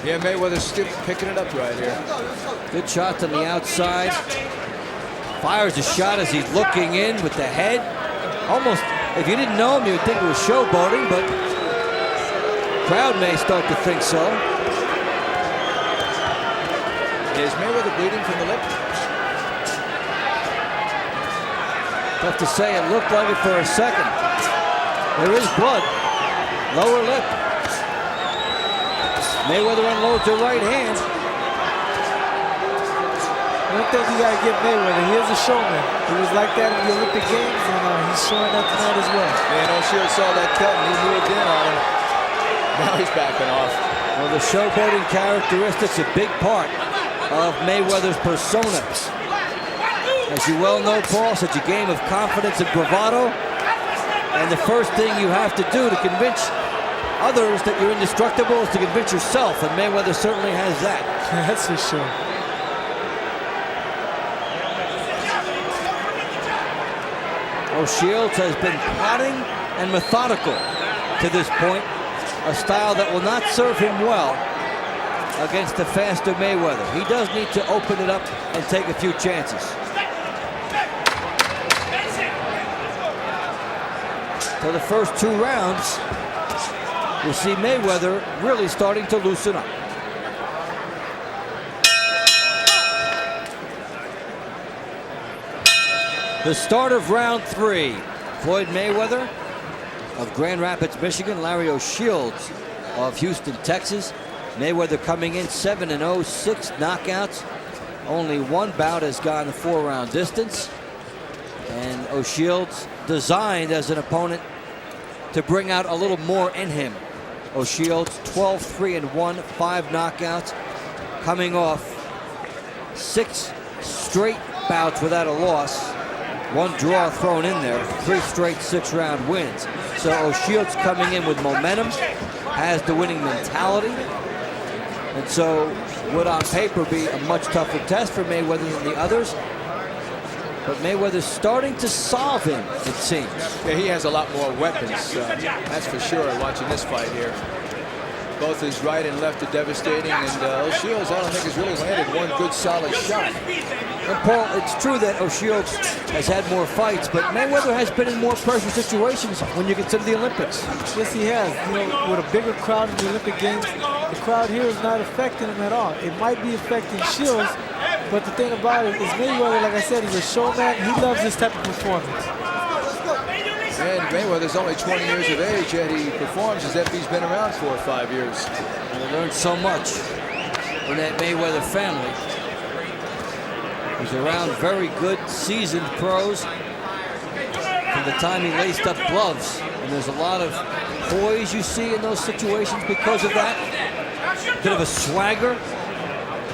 Yeah, Mayweather's still picking it up right here. Good shots on the outside. Fires a shot as he's looking in with the head. Almost, if you didn't know him, you would think it was showboating, but crowd may start to think so. Is Mayweather bleeding from the lip? Tough to say. It looked like it for a second. There is blood. Lower lip. Mayweather unloads the right hand. One thing you got to give Mayweather, he is a showman. He was like that in the Olympic Games, and he's showing that tonight as well. Man, O'Shields saw that cut and he moved in on him. Now he's backing off. Well, the showboating characteristics a big part of Mayweather's persona. As you well know, Paul, such a game of confidence and bravado. And the first thing you have to do to convince others that you're indestructible is to convince yourself, and Mayweather certainly has that. That's for sure. O'Shields has been plotting and methodical to this point, a style that will not serve him well against the faster Mayweather. He does need to open it up and take a few chances. For the first 2 rounds, we see Mayweather really starting to loosen up. The start of round 3. Floyd Mayweather of Grand Rapids, Michigan. Larry O'Shields of Houston, Texas. Mayweather coming in 7-0, 6 knockouts. Only 1 bout has gone the 4-round distance. And O'Shields designed as an opponent to bring out a little more in him. O'Shields 12-3-1, 5 knockouts, coming off 6 straight bouts without a loss. 1 draw thrown in there, 3 straight 6-round wins. So O'Shields coming in with momentum, has the winning mentality, and so would on paper be a much tougher test for Mayweather than the others. But Mayweather's starting to solve him, it seems. Yeah, he has a lot more weapons, that's for sure, watching this fight here. Both his right and left are devastating, and O'Shields, I don't think, has really landed 1 good solid shot. And Paul, it's true that O'Shields has had more fights, but Mayweather has been in more pressure situations when you consider the Olympics. Yes, he has. You know, with a bigger crowd in the Olympic Games, the crowd here is not affecting him at all. It might be affecting Shields, but the thing about it is Mayweather, like I said, he's a showman. He loves this type of performance. And Mayweather's only 20 years of age, yet he performs as if he's been around 4 or 5 years. And he learned so much. in that Mayweather family. He's around very good, seasoned pros from the time he laced up gloves. And there's a lot of poise you see in those situations because of that. A bit of a swagger.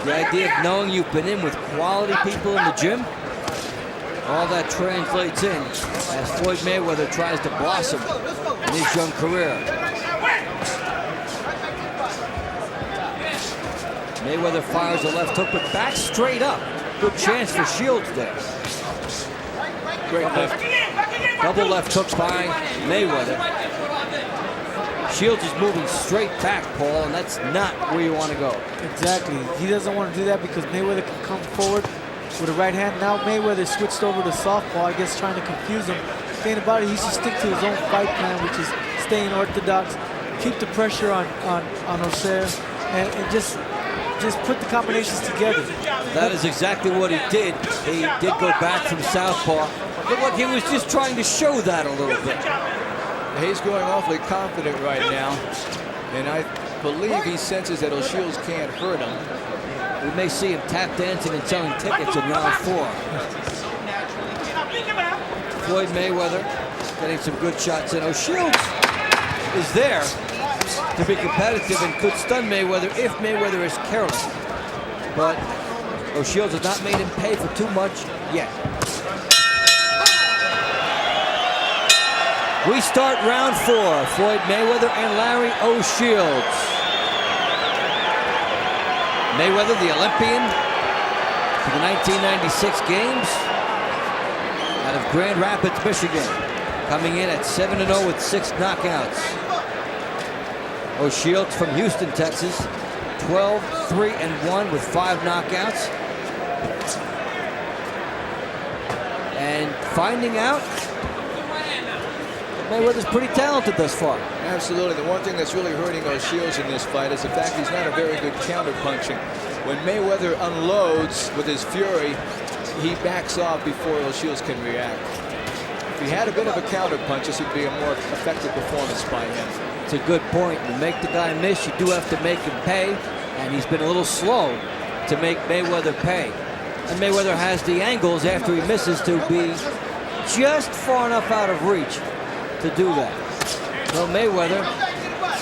The idea of knowing you've been in with quality people in the gym. All that translates in as Floyd Mayweather tries to blossom in his young career. Mayweather fires a left hook, but back straight up. Good chance for Shields there. Great left. Double left hook by Mayweather. Shields is moving straight back, Paul, and that's not where you want to go. Exactly. He doesn't want to do that because Mayweather can come forward with a right hand. Now Mayweather switched over to southpaw, I guess trying to confuse him. The thing about it, he should stick to his own fight plan, which is staying orthodox, keep the pressure on O'Shea, and just put the combinations together. That is exactly what he did. He did go back from southpaw. But look, he was just trying to show that a little bit. He's going awfully confident right now, and I believe he senses that O'Shields can't hurt him. We may see him tap dancing and selling tickets in round 4. Floyd Mayweather getting some good shots in. O'Shields is there to be competitive and could stun Mayweather if Mayweather is careless. But O'Shields has not made him pay for too much yet. We start round 4. Floyd Mayweather and Larry O'Shields. Mayweather, the Olympian for the 1996 games out of Grand Rapids, Michigan, coming in at 7-0 with 6 knockouts. O'Shields from Houston, Texas, 12-3-1 with 5 knockouts. And finding out Mayweather's pretty talented thus far. Absolutely. The one thing that's really hurting O'Shields in this fight is the fact he's not a very good counter-punching. When Mayweather unloads with his fury, he backs off before O'Shields can react. If he had a bit of a counter-punch, this would be a more effective performance by him. It's a good point. You make the guy miss, you do have to make him pay, and he's been a little slow to make Mayweather pay. And Mayweather has the angles after he misses to be just far enough out of reach to do that. Well, Mayweather,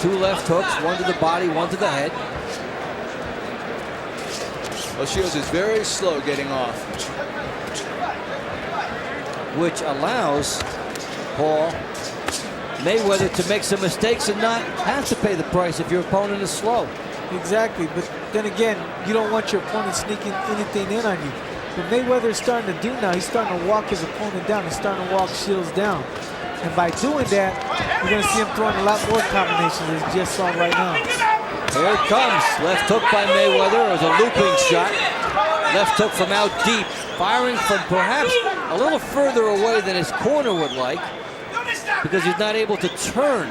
2 left hooks, 1 to the body, 1 to the head. O'Shields is very slow getting off, which allows Paul Mayweather to make some mistakes and not have to pay the price if your opponent is slow. Exactly, but then again, you don't want your opponent sneaking anything in on you. What Mayweather is starting to do now, he's starting to walk his opponent down. He's starting to walk Shields down. And by doing that, you're going to see him throwing a lot more combinations as you just saw right now. Here it comes. Left hook by Mayweather. It was a looping shot. Left hook from out deep. Firing from perhaps a little further away than his corner would like, because he's not able to turn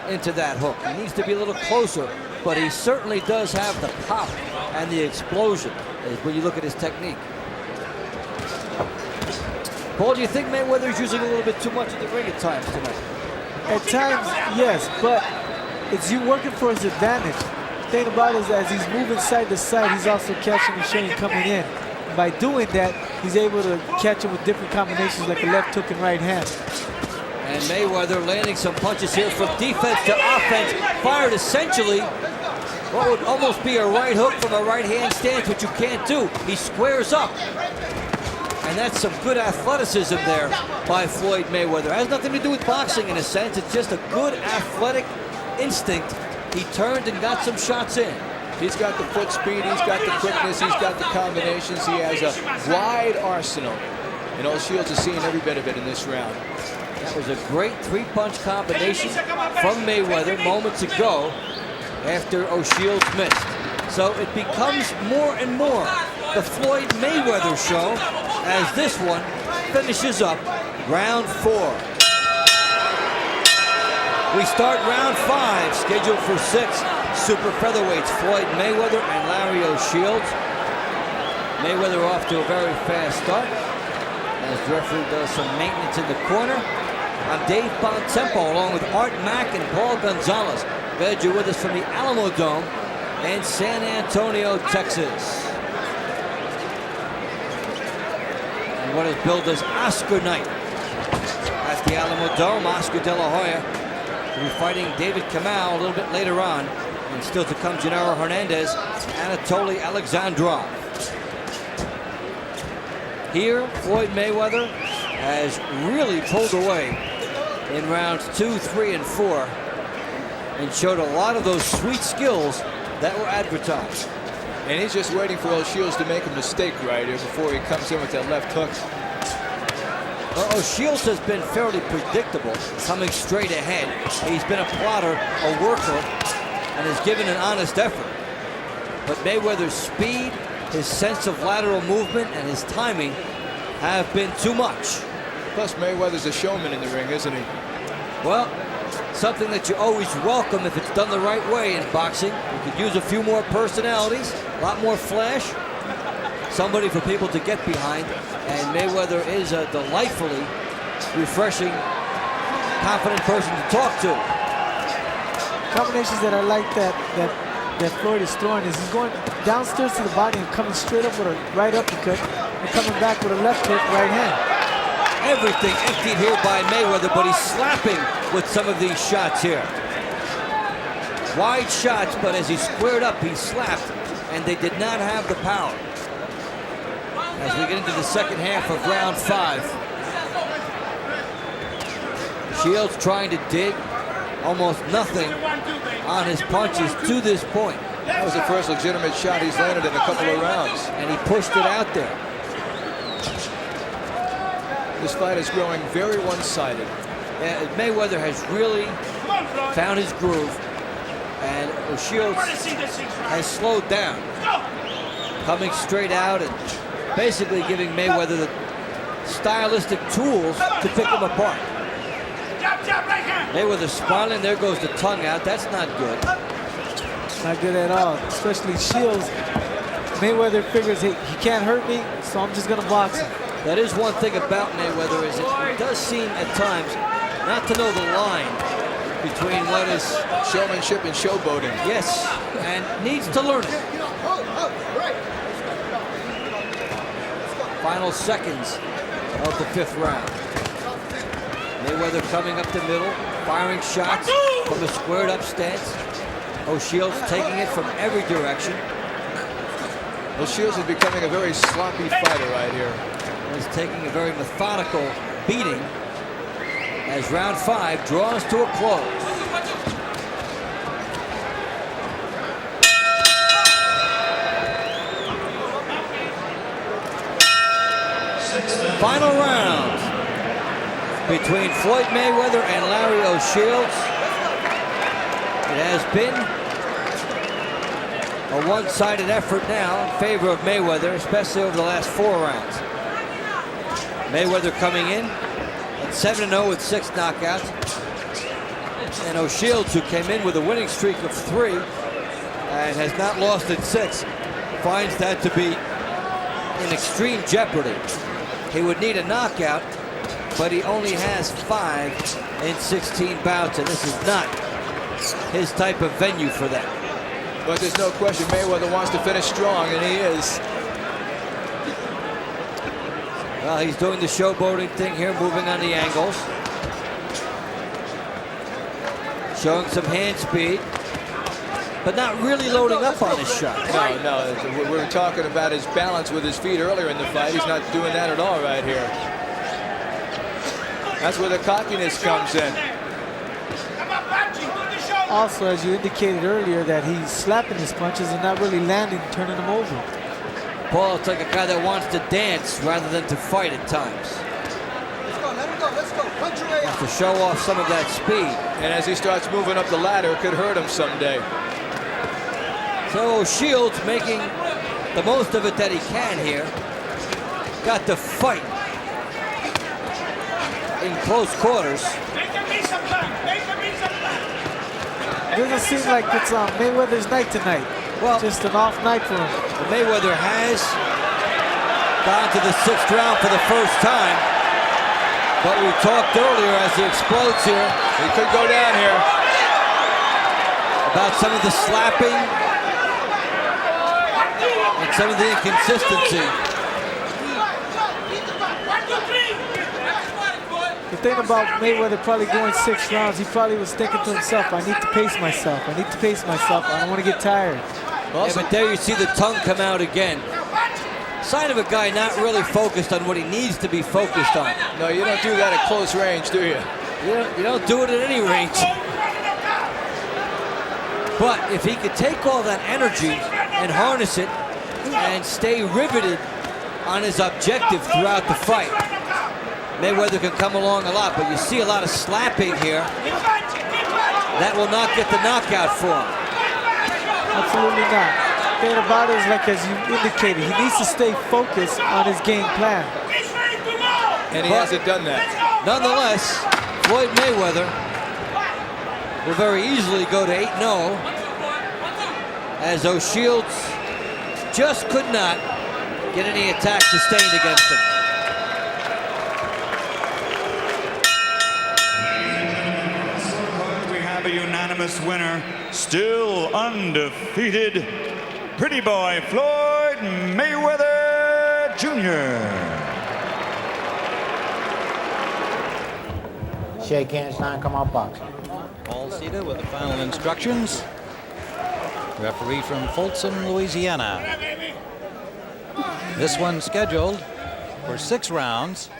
into that hook. He needs to be a little closer, but he certainly does have the pop and the explosion when you look at his technique. Paul, do you think Mayweather's using a little bit too much of the ring at times tonight? At times, yes, but it's you working for his advantage. The thing about it is, as he's moving side to side, he's also catching the chain coming in. And by doing that, he's able to catch him with different combinations like a left hook and right hand. And Mayweather landing some punches here from defense to offense. Fired essentially what would almost be a right hook from a right hand stance, which you can't do. He squares up. And that's some good athleticism there by Floyd Mayweather. It has nothing to do with boxing in a sense. It's just a good athletic instinct. He turned and got some shots in. He's got the foot speed, he's got the quickness, he's got the combinations. He has a wide arsenal. And O'Shields is seeing every bit of it in this round. That was a great 3-punch combination from Mayweather moments ago after O'Shields missed. So it becomes more and more the Floyd Mayweather show as this one finishes up round 4. We start round 5, scheduled for 6 super featherweights, Floyd Mayweather and Larry O'Shields. Mayweather off to a very fast start as the referee does some maintenance in the corner. I'm Dave Bontempo along with Art Mack and Paul Gonzalez. Glad you're with us from the Alamo Dome in San Antonio, Texas. And what is billed as Oscar night at the Alamo Dome. Oscar De La Hoya will be fighting David Kamau a little bit later on. And still to come, Gennaro Hernandez, Anatoly Alexandrov. Here, Floyd Mayweather has really pulled away in rounds 2, 3, and 4 and showed a lot of those sweet skills that were advertised. And he's just waiting for O'Shields to make a mistake right here before he comes in with that left hook. Well, O'Shields has been fairly predictable, coming straight ahead. He's been a plotter, a worker, and has given an honest effort. But Mayweather's speed, his sense of lateral movement, and his timing have been too much. Plus, Mayweather's a showman in the ring, isn't he? Well, something that you always welcome if it's done the right way in boxing. You could use a few more personalities, a lot more flash, somebody for people to get behind. And Mayweather is a delightfully refreshing, confident person to talk to. Combinations that I like that Floyd is throwing is he's going downstairs to the body and coming straight up with a right uppercut and coming back with a left hook right hand. Everything emptied here by Mayweather, but he's slapping with some of these shots here. Wide shots, but as he squared up, he slapped, and they did not have the power. As we get into the second half of round 5. Shields trying to dig, almost nothing on his punches to this point. That was the first legitimate shot he's landed in a couple of rounds. And he pushed it out there. This fight is growing very one-sided. Mayweather has really found his groove, and O'Shields has slowed down, coming straight out and basically giving Mayweather the stylistic tools to pick him apart. Mayweather smiling, there goes the tongue out. That's not good. Not good at all, especially Shields. Mayweather figures he can't hurt me, so I'm just gonna box him. That is one thing about Mayweather, is it does seem at times not to know the line between what is showmanship and showboating. Yes, and needs to learn it. Final seconds of the 5th round. Mayweather coming up the middle, firing shots from a squared up stance. O'Shields taking it from every direction. O'Shields is becoming a very sloppy fighter right here. He's taking a very methodical beating as round 5 draws to a close. Final round between Floyd Mayweather and Larry O'Shields. It has been a one-sided effort now in favor of Mayweather, especially over the last 4 rounds. Mayweather coming in at 7-0 with 6 knockouts. And O'Shields, who came in with a winning streak of 3 and has not lost in 6, finds that to be in extreme jeopardy. He would need a knockout, but he only has 5 in 16 bouts, and this is not his type of venue for that. But there's no question Mayweather wants to finish strong, and he is. Well, he's doing the showboating thing here, moving on the angles. Showing some hand speed, but not really loading up on his shot. No, we were talking about his balance with his feet earlier in the fight. He's not doing that at all right here. That's where the cockiness comes in. Also, as you indicated earlier, that he's slapping his punches and not really landing, turning them over. Paul, it's like a guy that wants to dance rather than to fight at times. Let's go, let him go, let's go. Punch your way out. To show off some of that speed. And as he starts moving up the ladder, it could hurt him someday. So Shields making the most of it that he can here. Got to fight in close quarters. It doesn't seem like it's Mayweather's night tonight. Well, just an off night for him. Mayweather has gone to the 6th round for the first time. But we talked earlier as he explodes here. He could go down here. About some of the slapping some of the inconsistency. The thing about Mayweather probably going 6 rounds, he probably was thinking to himself, I need to pace myself. I need to pace myself. I don't want to get tired. Yeah, but there you see the tongue come out again. Sign of a guy not really focused on what he needs to be focused on. No, you don't do that at close range, do you? You don't do it at any range. But if he could take all that energy and harness it and stay riveted on his objective throughout the fight, Mayweather can come along a lot, but you see a lot of slapping here. That will not get the knockout for him. Absolutely not. The thing about it is, like as you indicated, he needs to stay focused on his game plan. And he hasn't done that. Nonetheless, Floyd Mayweather will very easily go to 8-0, as O'Shields just could not get any attack sustained against him. We have a unanimous winner, still undefeated, Pretty Boy Floyd Mayweather Jr. Shake hands, time, come out boxing. All seated with the final instructions. Referee from Folsom, Louisiana. This one scheduled for 6 rounds.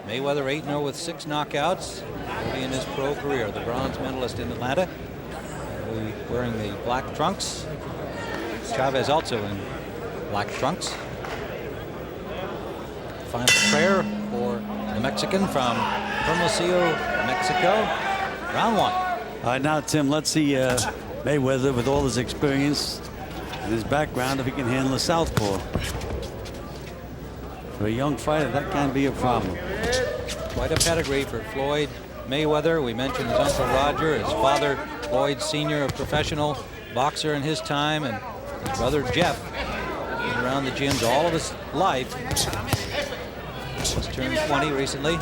Mayweather 8-0 with 6 knockouts early in his pro career. The bronze medalist in Atlanta, wearing the black trunks. Chavez also in black trunks. Final prayer for the Mexican from Hermosillo, Mexico. Round 1. All right, now, Tim, let's see Mayweather, with all his experience and his background, if he can handle a southpaw. For a young fighter, that can be a problem. Quite a pedigree for Floyd Mayweather. We mentioned his uncle Roger, his father Floyd Sr., a professional boxer in his time, and his brother Jeff, been around the gyms all of his life. Just turned 20 recently.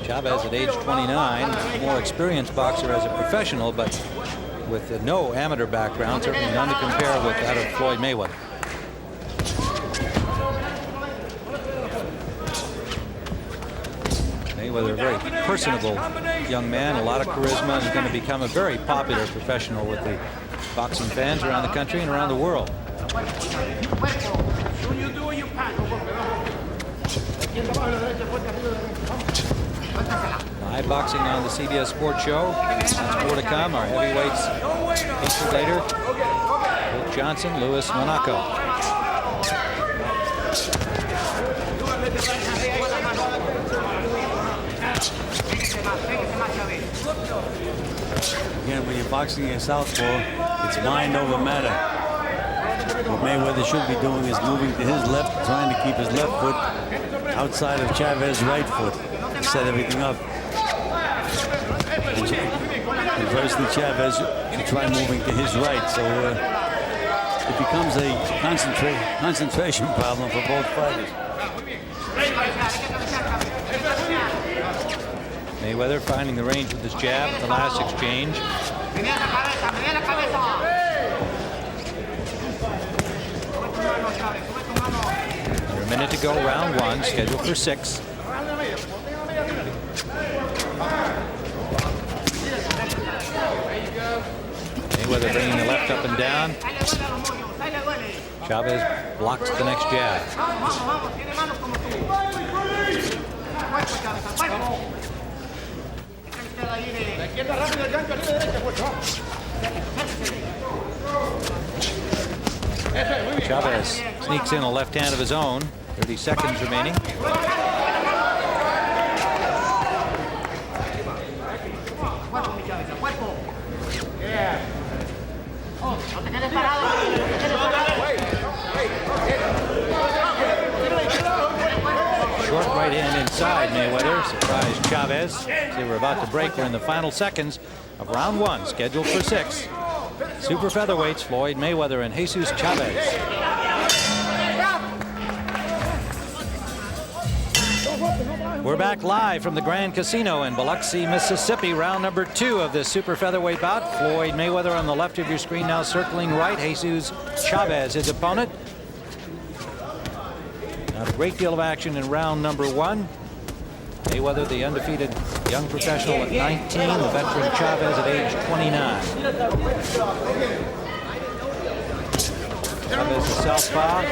Chavez at age 29, a more experienced boxer as a professional, but with no amateur background, certainly none to compare with that of Floyd Mayweather. Mayweather, a very personable young man, a lot of charisma, and is going to become a very popular professional with the boxing fans around the country and around the world. Live boxing on the CBS Sports Show. Lots more to come. Our heavyweights featured later. Luke Johnson, Louis Monaco. Again, when you're boxing a southpaw, it's mind over matter. What Mayweather should be doing is moving to his left, trying to keep his left foot outside of Chavez's right foot to set everything up. Conversely, Chavez should try moving to his right, so it becomes a concentration problem for both fighters. Mayweather finding the range with his jab at the last exchange. Under a minute to go, round 1, scheduled for 6. Mayweather bringing the left up and down. Chavez blocks the next jab. Chavez sneaks in a left hand of his own. 30 seconds remaining. Short right hand inside Mayweather. Surprised Chavez. They were about to break. We're in the final seconds of round 1, scheduled for 6. Super featherweights, Floyd Mayweather and Jesus Chavez. We're back live from the Grand Casino in Biloxi, Mississippi. Round number 2 of this super featherweight bout. Floyd Mayweather on the left of your screen, now circling right. Jesus Chavez, his opponent. Not a great deal of action in round number 1. Mayweather, the undefeated young professional at 19, the veteran Chavez at age 29. Chavez is southpaw.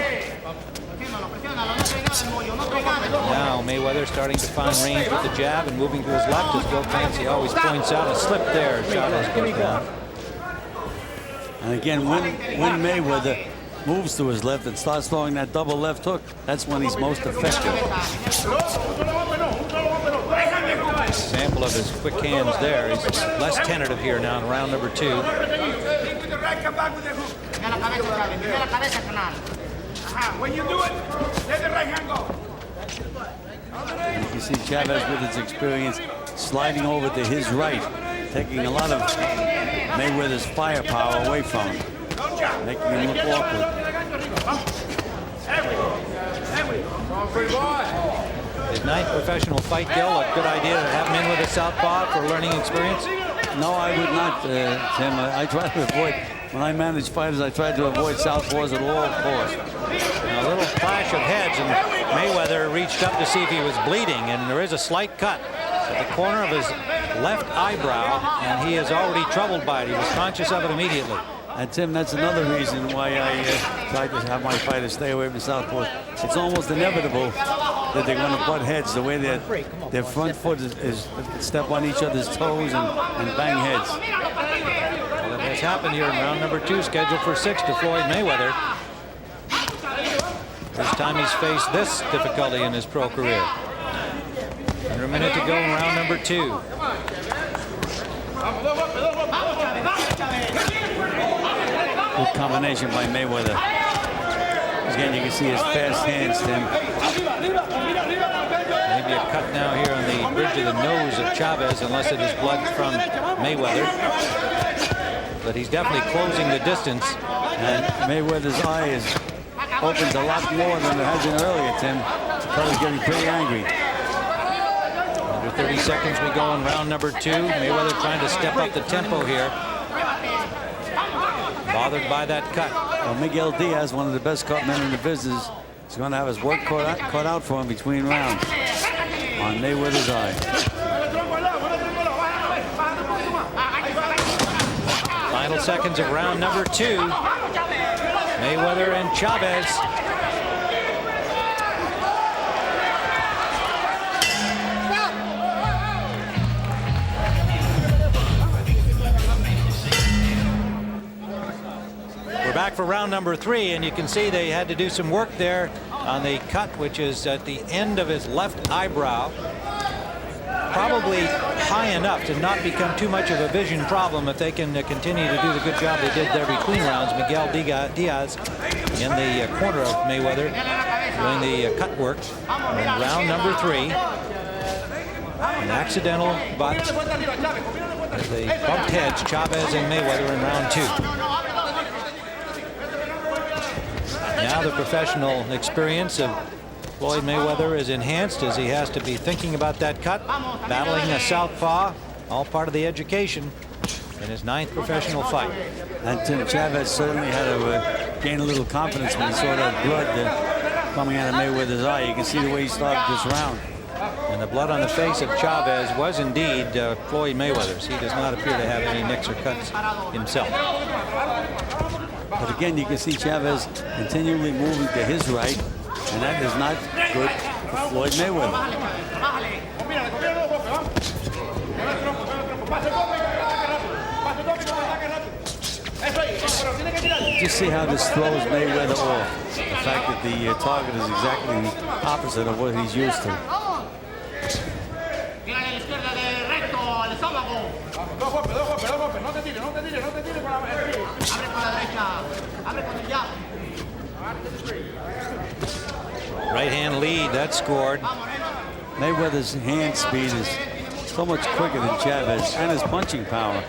Now Mayweather starting to find range with the jab and moving to his left, as Bill Clancy always points out. A slip there. Chavez goes down. And again, when Mayweather moves to his left and starts throwing that double left hook, that's when he's most effective. Example of his quick hands there. He's less tentative here now in round number 2. When you do it, let the right hand go. You can see Chavez with his experience sliding over to his right, taking a lot of Mayweather's firepower away from him, making him look awkward. His 9th professional fight, Gil. A good idea to have him in with a southpaw for learning experience? No, I would not, Tim. I try to avoid, when I manage fighters, I try to avoid southpaws at all costs. A little clash of heads, and Mayweather reached up to see if he was bleeding, and there is a slight cut at the corner of his left eyebrow, and he is already troubled by it. He was conscious of it immediately. And Tim, that's another reason why I try to have my fighters stay away from southpaws. It's almost inevitable that they're going to butt heads the way their front foot is step on each other's toes and bang heads. Well, that has happened here in round number 2, scheduled for 6 to Floyd Mayweather. First time he's faced this difficulty in his pro career. Under a minute to go in round number 2. Good combination by Mayweather. Again, you can see his fast hands, Tim. Maybe a cut now here on the bridge of the nose of Chavez, unless it is blood from Mayweather. But he's definitely closing the distance. And Mayweather's eye opens a lot more than it has been earlier, Tim. He's getting pretty angry. Under 30 seconds we go in round number 2. Mayweather trying to step up the tempo here. Bothered by that cut. Well, Miguel Diaz, one of the best cut men in the business, is going to have his work cut out for him between rounds on Mayweather's eye. Final seconds of round number 2. Mayweather and Chavez. We're back for round number 3, and you can see they had to do some work there on the cut, which is at the end of his left eyebrow. Probably high enough to not become too much of a vision problem if they can continue to do the good job they did there between rounds. Miguel Diaz in the corner of Mayweather doing the cut work in round number 3. An accidental butt as they bumped heads, Chavez and Mayweather in round 2. Now the professional experience of Floyd Mayweather is enhanced as he has to be thinking about that cut, battling a southpaw, all part of the education in his 9th professional fight. And Tim, Chavez certainly had to gain a little confidence when he saw that blood coming out of Mayweather's eye. You can see the way he started this round. And the blood on the face of Chavez was indeed Floyd Mayweather's. He does not appear to have any nicks or cuts himself. But again, you can see Chavez continually moving to his right, and that is not good for Floyd Mayweather. Just see how this throws Mayweather off. The fact that the target is exactly the opposite of what he's used to. Right hand lead, that scored. Mayweather's hand speed is so much quicker than Chavez, and his punching power.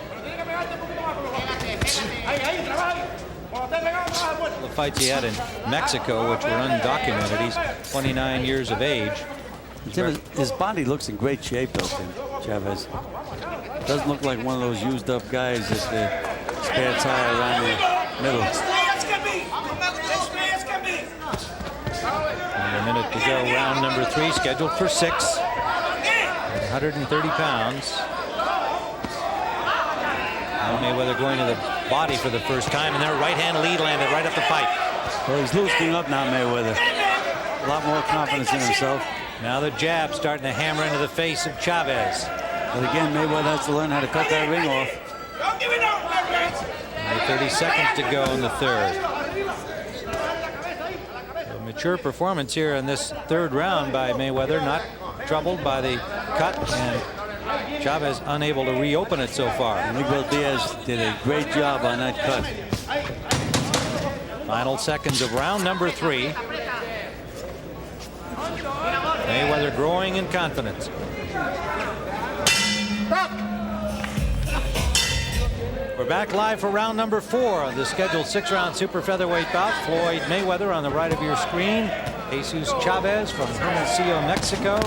The fights he had in Mexico, which were undocumented. He's 29 years of age. Tim, his body looks in great shape, though, Tim, Chavez. Doesn't look like one of those used up guys that spare tire around the middle. And a minute to go, round number 3, scheduled for 6. At 130 pounds. Now Mayweather going to the body for the first time, and their right hand lead landed right up the pipe. Well, he's loosening up now, Mayweather. A lot more confidence in himself. Now the jab starting to hammer into the face of Chavez. But again, Mayweather has to learn how to cut that ring off. Only 30 seconds to go in the third. A mature performance here in this third round by Mayweather, not troubled by the cut, and Chavez unable to reopen it so far. Miguel Diaz did a great job on that cut. Final seconds of round number 3. Mayweather growing in confidence. We're back live for round number 4 of the scheduled 6-round super featherweight bout. Floyd Mayweather on the right of your screen. Jesus Chavez from Hermosillo, Mexico,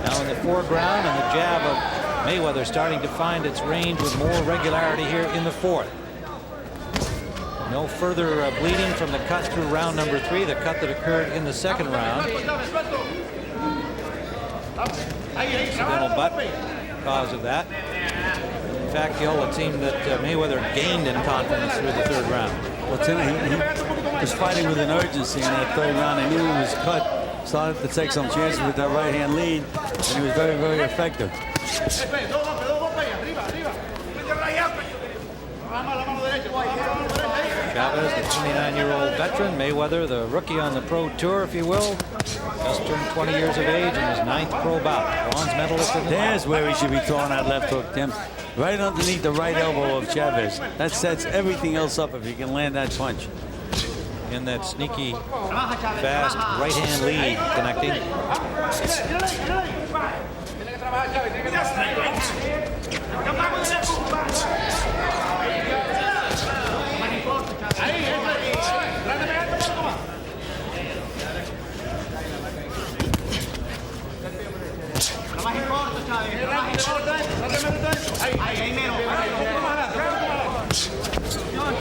now in the foreground, and the jab of Mayweather starting to find its range with more regularity here in the 4th. No further bleeding from the cut through round number 3, the cut that occurred in the 2nd round. Accidental butt cause of that. In fact, Gil, it seemed that Mayweather gained in confidence through the 3rd round. Well, Tim, he was fighting with an urgency in that 3rd round. He knew he was cut, started to take some chances with that right hand lead, and he was very, very effective. Chavez, the 29-year-old veteran. Mayweather, the rookie on the pro tour, if you will. Just turned 20 years of age in his 9th pro bout. Bronze medalist in the There's where he should be throwing that left hook, Tim. Right underneath the right elbow of Chavez. That sets everything else up if he can land that punch. In that sneaky, fast right-hand lead connecting.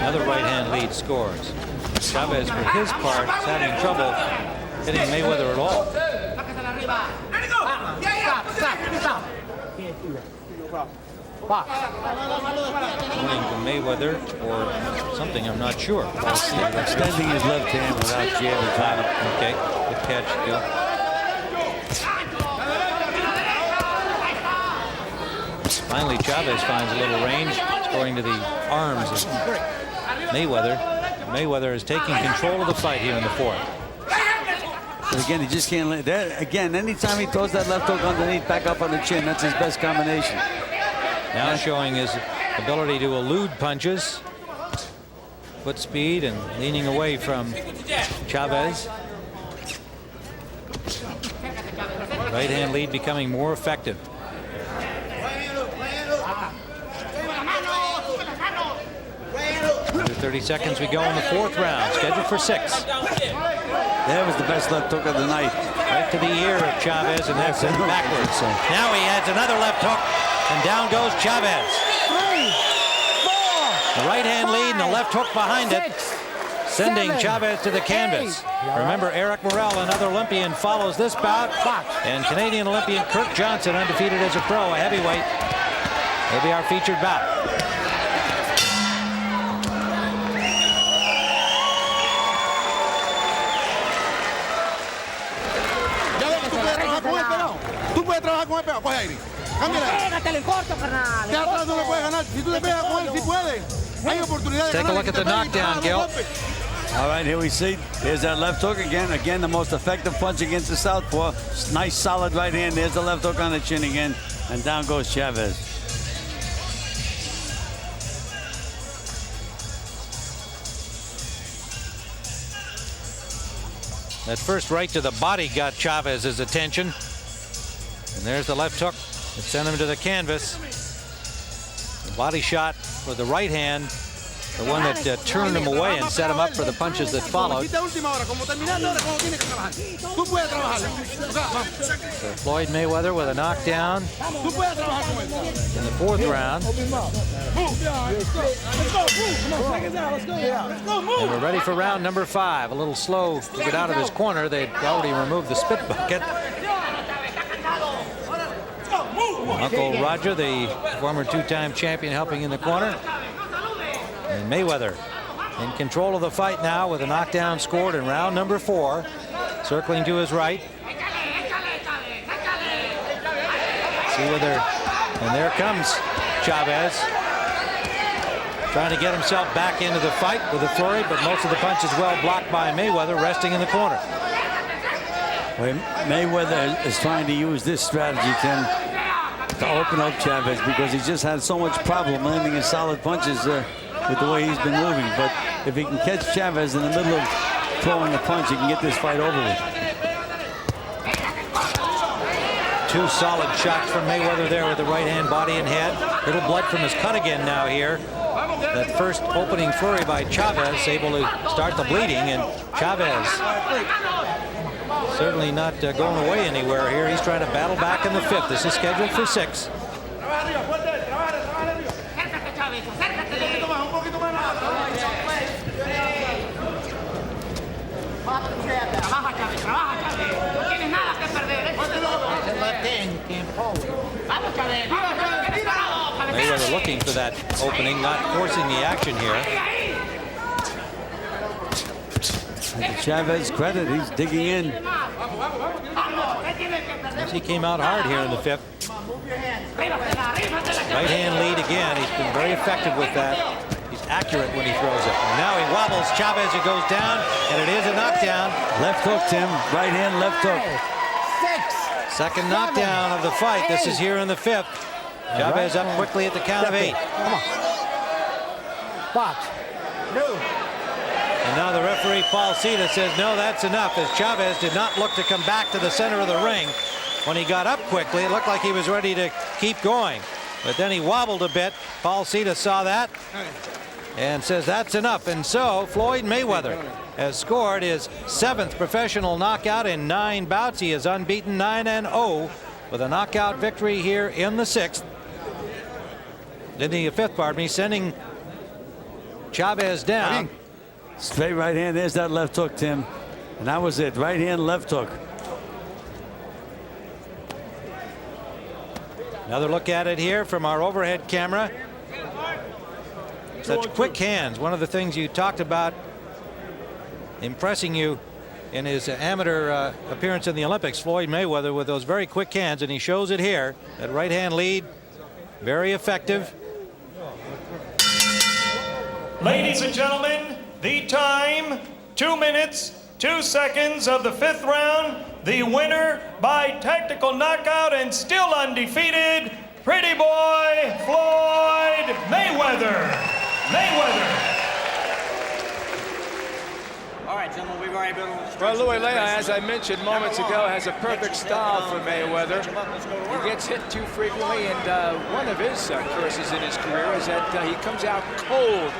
Another right-hand lead scores. Chavez, for his part, is having trouble hitting Mayweather at all. Going to Mayweather or something, I'm not sure. Extending his left hand without jamming time. Okay, good catch, Gil. Finally, Chavez finds a little range, scoring to the arms of Mayweather. Mayweather is taking control of the fight here in the 4th. But again, he just can't let that. Again, anytime he throws that left hook underneath, back up on the chin, that's his best combination. Now showing his ability to elude punches, foot speed, and leaning away from Chavez. Right hand lead becoming more effective. Under 30 seconds we go in the 4th round, scheduled for 6. That was the best left hook of the night. Right to the ear of Chavez, and that's it backwards. Now he adds another left hook, and down goes Chavez. 3, 4. The right hand lead and the left hook behind it, sending Chavez to the canvas. Remember, Eric Morrell, another Olympian, follows this bout, and Canadian Olympian Kirk Johnson, undefeated as a pro, a heavyweight, will be our featured bout. Tú puedes trabajar con el pegado, coge aire. Cámbiala. Pégate, le corto, carnal. Ya atrás no le puedes ganar. Si tú le pegas con él, sí puedes. Hay oportunidad de ganar. Take a look at the knockdown, Gil. All right, here we see. Here's that left hook again. Again, the most effective punch against the southpaw. Nice, solid right hand. There's the left hook on the chin again. And down goes Chavez. That first right to the body got Chavez's attention. And there's the left hook that sent him to the canvas. The body shot with the right hand the one that turned him away and set him up for the punches that followed. So Floyd Mayweather with a knockdown in the 4th round. And we're ready for round number 5. A little slow to get out of his corner. They'd already removed the spit bucket. Uncle Roger, the former 2-time champion, helping in the corner. And Mayweather in control of the fight now with a knockdown scored in round number 4. Circling to his right. See whether, and there comes Chavez. Trying to get himself back into the fight with a flurry, but most of the punches well blocked by Mayweather, resting in the corner. Well, Mayweather is trying to use this strategy, Tim, to open up Chavez, because he's just had so much problem landing his solid punches with the way he's been moving. But if he can catch Chavez in the middle of throwing a punch, he can get this fight over with. 2 solid shots from Mayweather there with the right hand, body and head. Little blood from his cut again now here. That first opening flurry by Chavez able to start the bleeding, and Chavez certainly not going away anywhere here. He's trying to battle back in the 5th. This is scheduled for 6. Mayweather looking for that opening, not forcing the action here. And to Chavez's credit, he's digging in. He came out hard here in the 5th. Right hand lead again. He's been very effective with that. He's accurate when he throws it. And now he wobbles Chavez. It goes down, and it is a knockdown. Left hook, Tim. Right hand, left hook. 6. Second knockdown of the fight. This is here in the 5th. Chavez up quickly at the count of 8. Come on. Box. No. And now the referee, Paul Cita, says, no, that's enough, as Chavez did not look to come back to the center of the ring. When he got up quickly, it looked like he was ready to keep going. But then he wobbled a bit. Paul Cita saw that and says that's enough. And so Floyd Mayweather has scored his 7th professional knockout in 9 bouts. He is unbeaten, 9-0, with a knockout victory here in the 6th. In the 5th, pardon me, sending Chavez down. Straight right hand. There's that left hook, Tim. And that was it. Right hand, left hook. Another look at it here from our overhead camera. Such quick hands. One of the things you talked about impressing you in his amateur appearance in the Olympics, Floyd Mayweather, with those very quick hands, and he shows it here. That right hand lead, very effective. Ladies and gentlemen, the time, 2 minutes, 2 seconds of the 5th round. The winner by technical knockout and still undefeated, Pretty Boy Floyd Mayweather. All right, gentlemen, we've already been on the Well, Louis Leja, as I mentioned moments ago, has a perfect style for Mayweather. He gets hit too frequently, and one of his curses in his career is that he comes out cold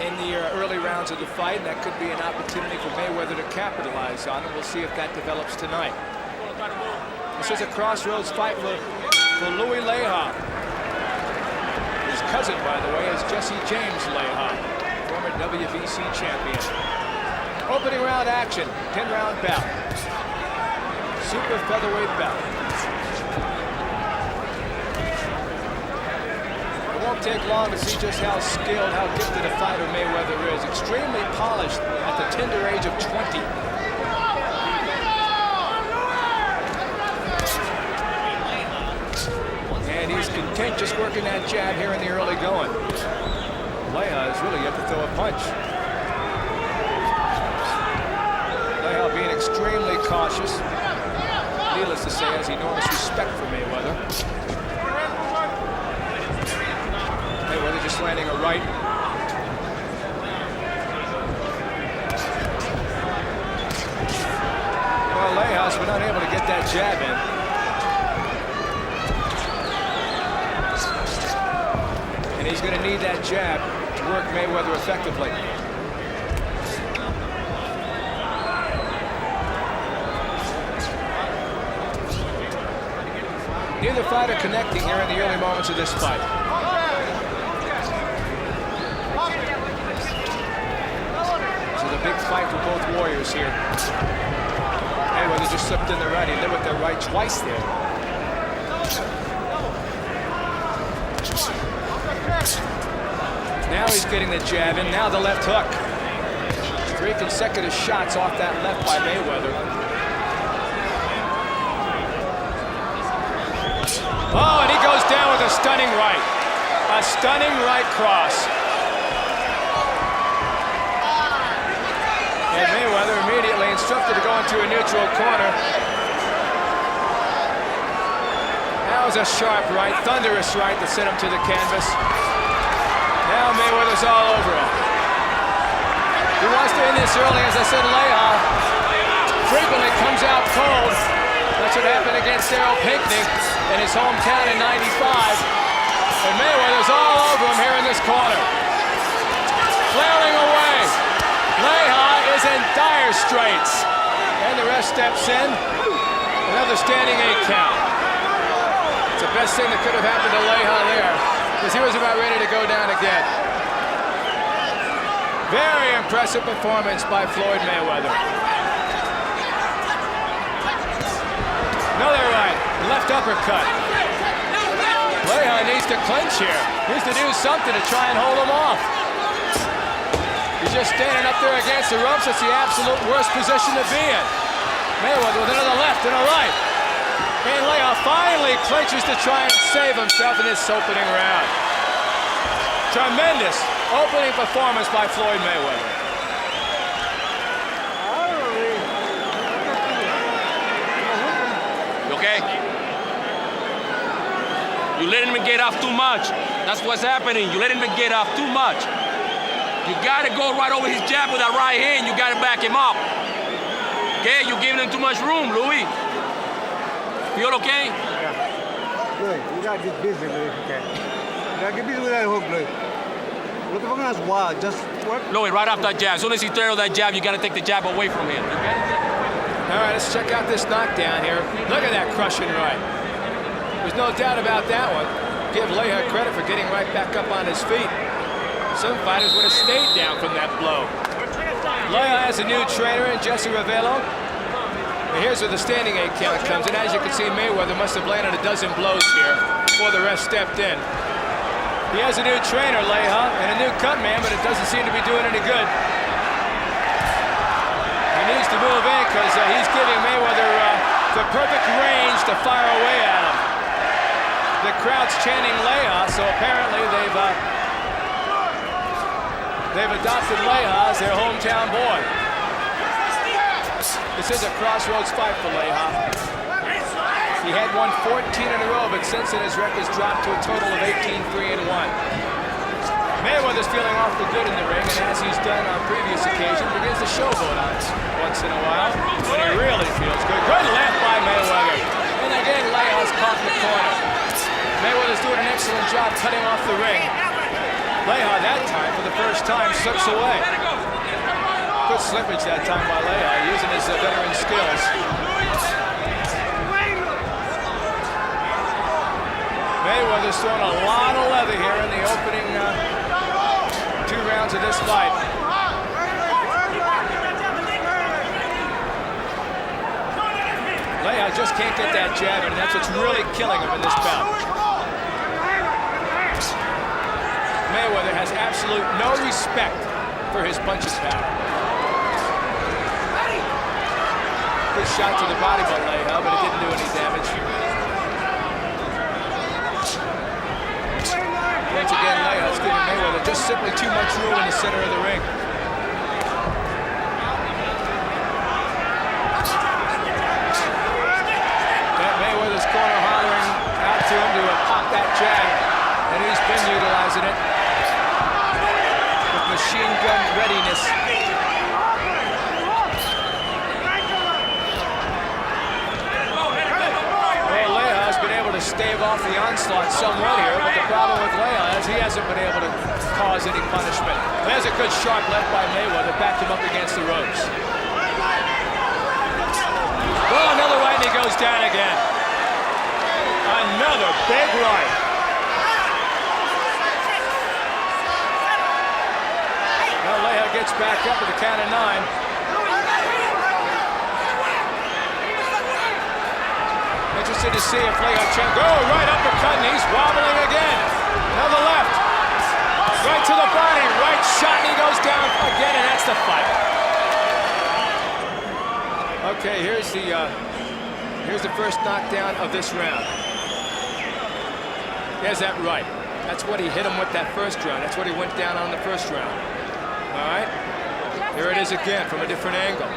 in the early rounds of the fight, and that could be an opportunity for Mayweather to capitalize on, and we'll see if that develops tonight. This is a crossroads fight for Louis Leja. His cousin, by the way, is Jesse James Leja, former WBC champion. Opening round action, 10-round bout. Super featherweight bout. It won't take long to see just how skilled, how gifted a fighter Mayweather is. Extremely polished at the tender age of 20. And he's content just working that jab here in the early going. Leja is really yet to throw a punch. Leja being extremely cautious. Needless to say, has enormous respect for Mayweather. Mayweather just landing a right. Well, Leja's been unable to get that jab in. And he's going to need that jab to work Mayweather effectively. Neither fighter connecting here in the early moments of this fight. This is a big fight for both warriors here. Mayweather just slipped in the right. He lived with the right twice there. Now he's getting the jab in. Now the left hook. 3 consecutive shots off that left by Mayweather. Oh, and he goes down with a stunning right. A stunning right cross. And Mayweather immediately instructed to go into a neutral corner. That was a sharp right, thunderous right that sent him to the canvas. Now Mayweather's all over him. He wants to end this early. As I said, Leija frequently comes out cold. That's what happened against Daryl Pinckney in his hometown in '95. And Mayweather's all over him here in this corner. Flailing away. Leija is in dire straits. And the ref steps in. Another standing 8 count. It's the best thing that could have happened to Leija there, because he was about ready to go down again. Very impressive performance by Floyd Mayweather. Another right, left uppercut. Leija needs to clinch here. Needs to do something to try and hold him off. He's just standing up there against the ropes. That's the absolute worst position to be in. Mayweather with another left and a right. And Leija finally clinches to try and save himself in this opening round. Tremendous opening performance by Floyd Mayweather. You okay? You letting him get off too much. That's what's happening. You letting him get off too much. You gotta go right over his jab with that right hand. You gotta back him up. Okay, you're giving him too much room, Louis. Feel okay? Yeah. Good. You gotta get busy, Louis, if you can. You gotta get busy with that hook, Louis. Look at that's wild. Just work. Louis, right off that jab. As soon as he throws that jab, you gotta take the jab away from him. All right, let's check out this knockdown here. Look at that crushing right. There's no doubt about that one. Give Leija credit for getting right back up on his feet. Some fighters would have stayed down from that blow. Leija has a new trainer in Jesse Ravello. And here's where the standing 8 count comes in. As you can see, Mayweather must have landed a dozen blows here before the ref stepped in. He has a new trainer, Leija, and a new cut man, but it doesn't seem to be doing any good. He needs to move in because he's giving Mayweather the perfect range to fire away at him. The crowd's chanting Leija, so apparently they've adopted Leija as their hometown boy. This is a crossroads fight for Leija. He had won 14 in a row, but since then his record's dropped to a total of 18-3-1. Mayweather's feeling awfully good in the ring, and as he's done on previous occasions, begins to showboat on us once in a while when he really feels good. Good left by Mayweather. And again, Leija's caught in the corner. Mayweather's doing an excellent job cutting off the ring. Leija that time, for the first time, slips away. Good slippage that time by Leija, using his veteran skills. Mayweather's throwing a lot of leather here in the opening 2 rounds of this fight. Leija just can't get that jab, and that's what's really killing him in this bout. Mayweather has absolute no respect for his punching power. Good shot to the body by Leija, but it didn't do any damage. Once again, Leija's giving Mayweather just simply too much room in the center of the ring. Mayweather's corner hollering out to him to pop that jab, and he's been utilizing it with machine gun readiness. Well, Leija's been able to stave off the onslaught somewhat here, but the problem with Leah is he hasn't been able to cause any punishment. There's a good sharp left by Mayweather, backed him up against the ropes. Oh, another right, and he goes down again. Another big right. Now Leah gets back up at the count of 9. Interested to see if Leah can go right uppercut, and he's wobbling again. Another left. Right to the body, right shot, and he goes down again, and that's the fight. Okay, here's the first knockdown of this round. There's that right. That's what he hit him with that first round. That's what he went down on the first round. All right? Here it is again from a different angle.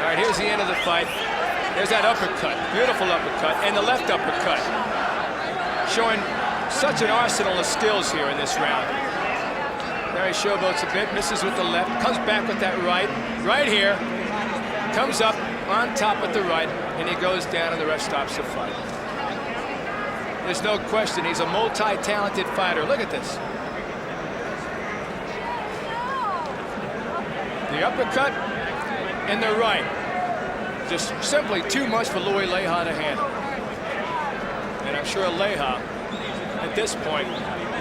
All right, here's the end of the fight. There's that uppercut, beautiful uppercut, and the left uppercut. Showing such an arsenal of skills here in this round. There he showboats a bit, misses with the left, comes back with that right here, comes up on top with the right, and he goes down and the ref stops the fight. There's no question, he's a multi-talented fighter. Look at this. The uppercut and the right. Just simply too much for Louis Leija to handle. And I'm sure Leija, at this point,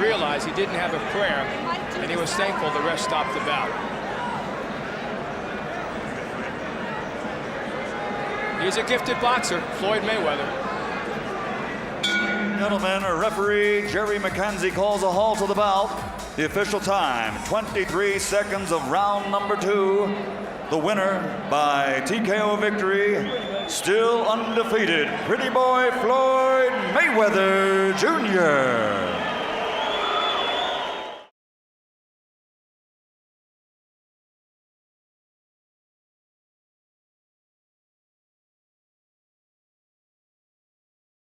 realized he didn't have a prayer, and he was thankful the ref stopped the bout. He's a gifted boxer, Floyd Mayweather. Gentlemen, referee Jerry McKenzie calls a halt to the bout. The official time, 23 seconds of round number 2. The winner by TKO victory, still undefeated, Pretty Boy Floyd Mayweather Jr.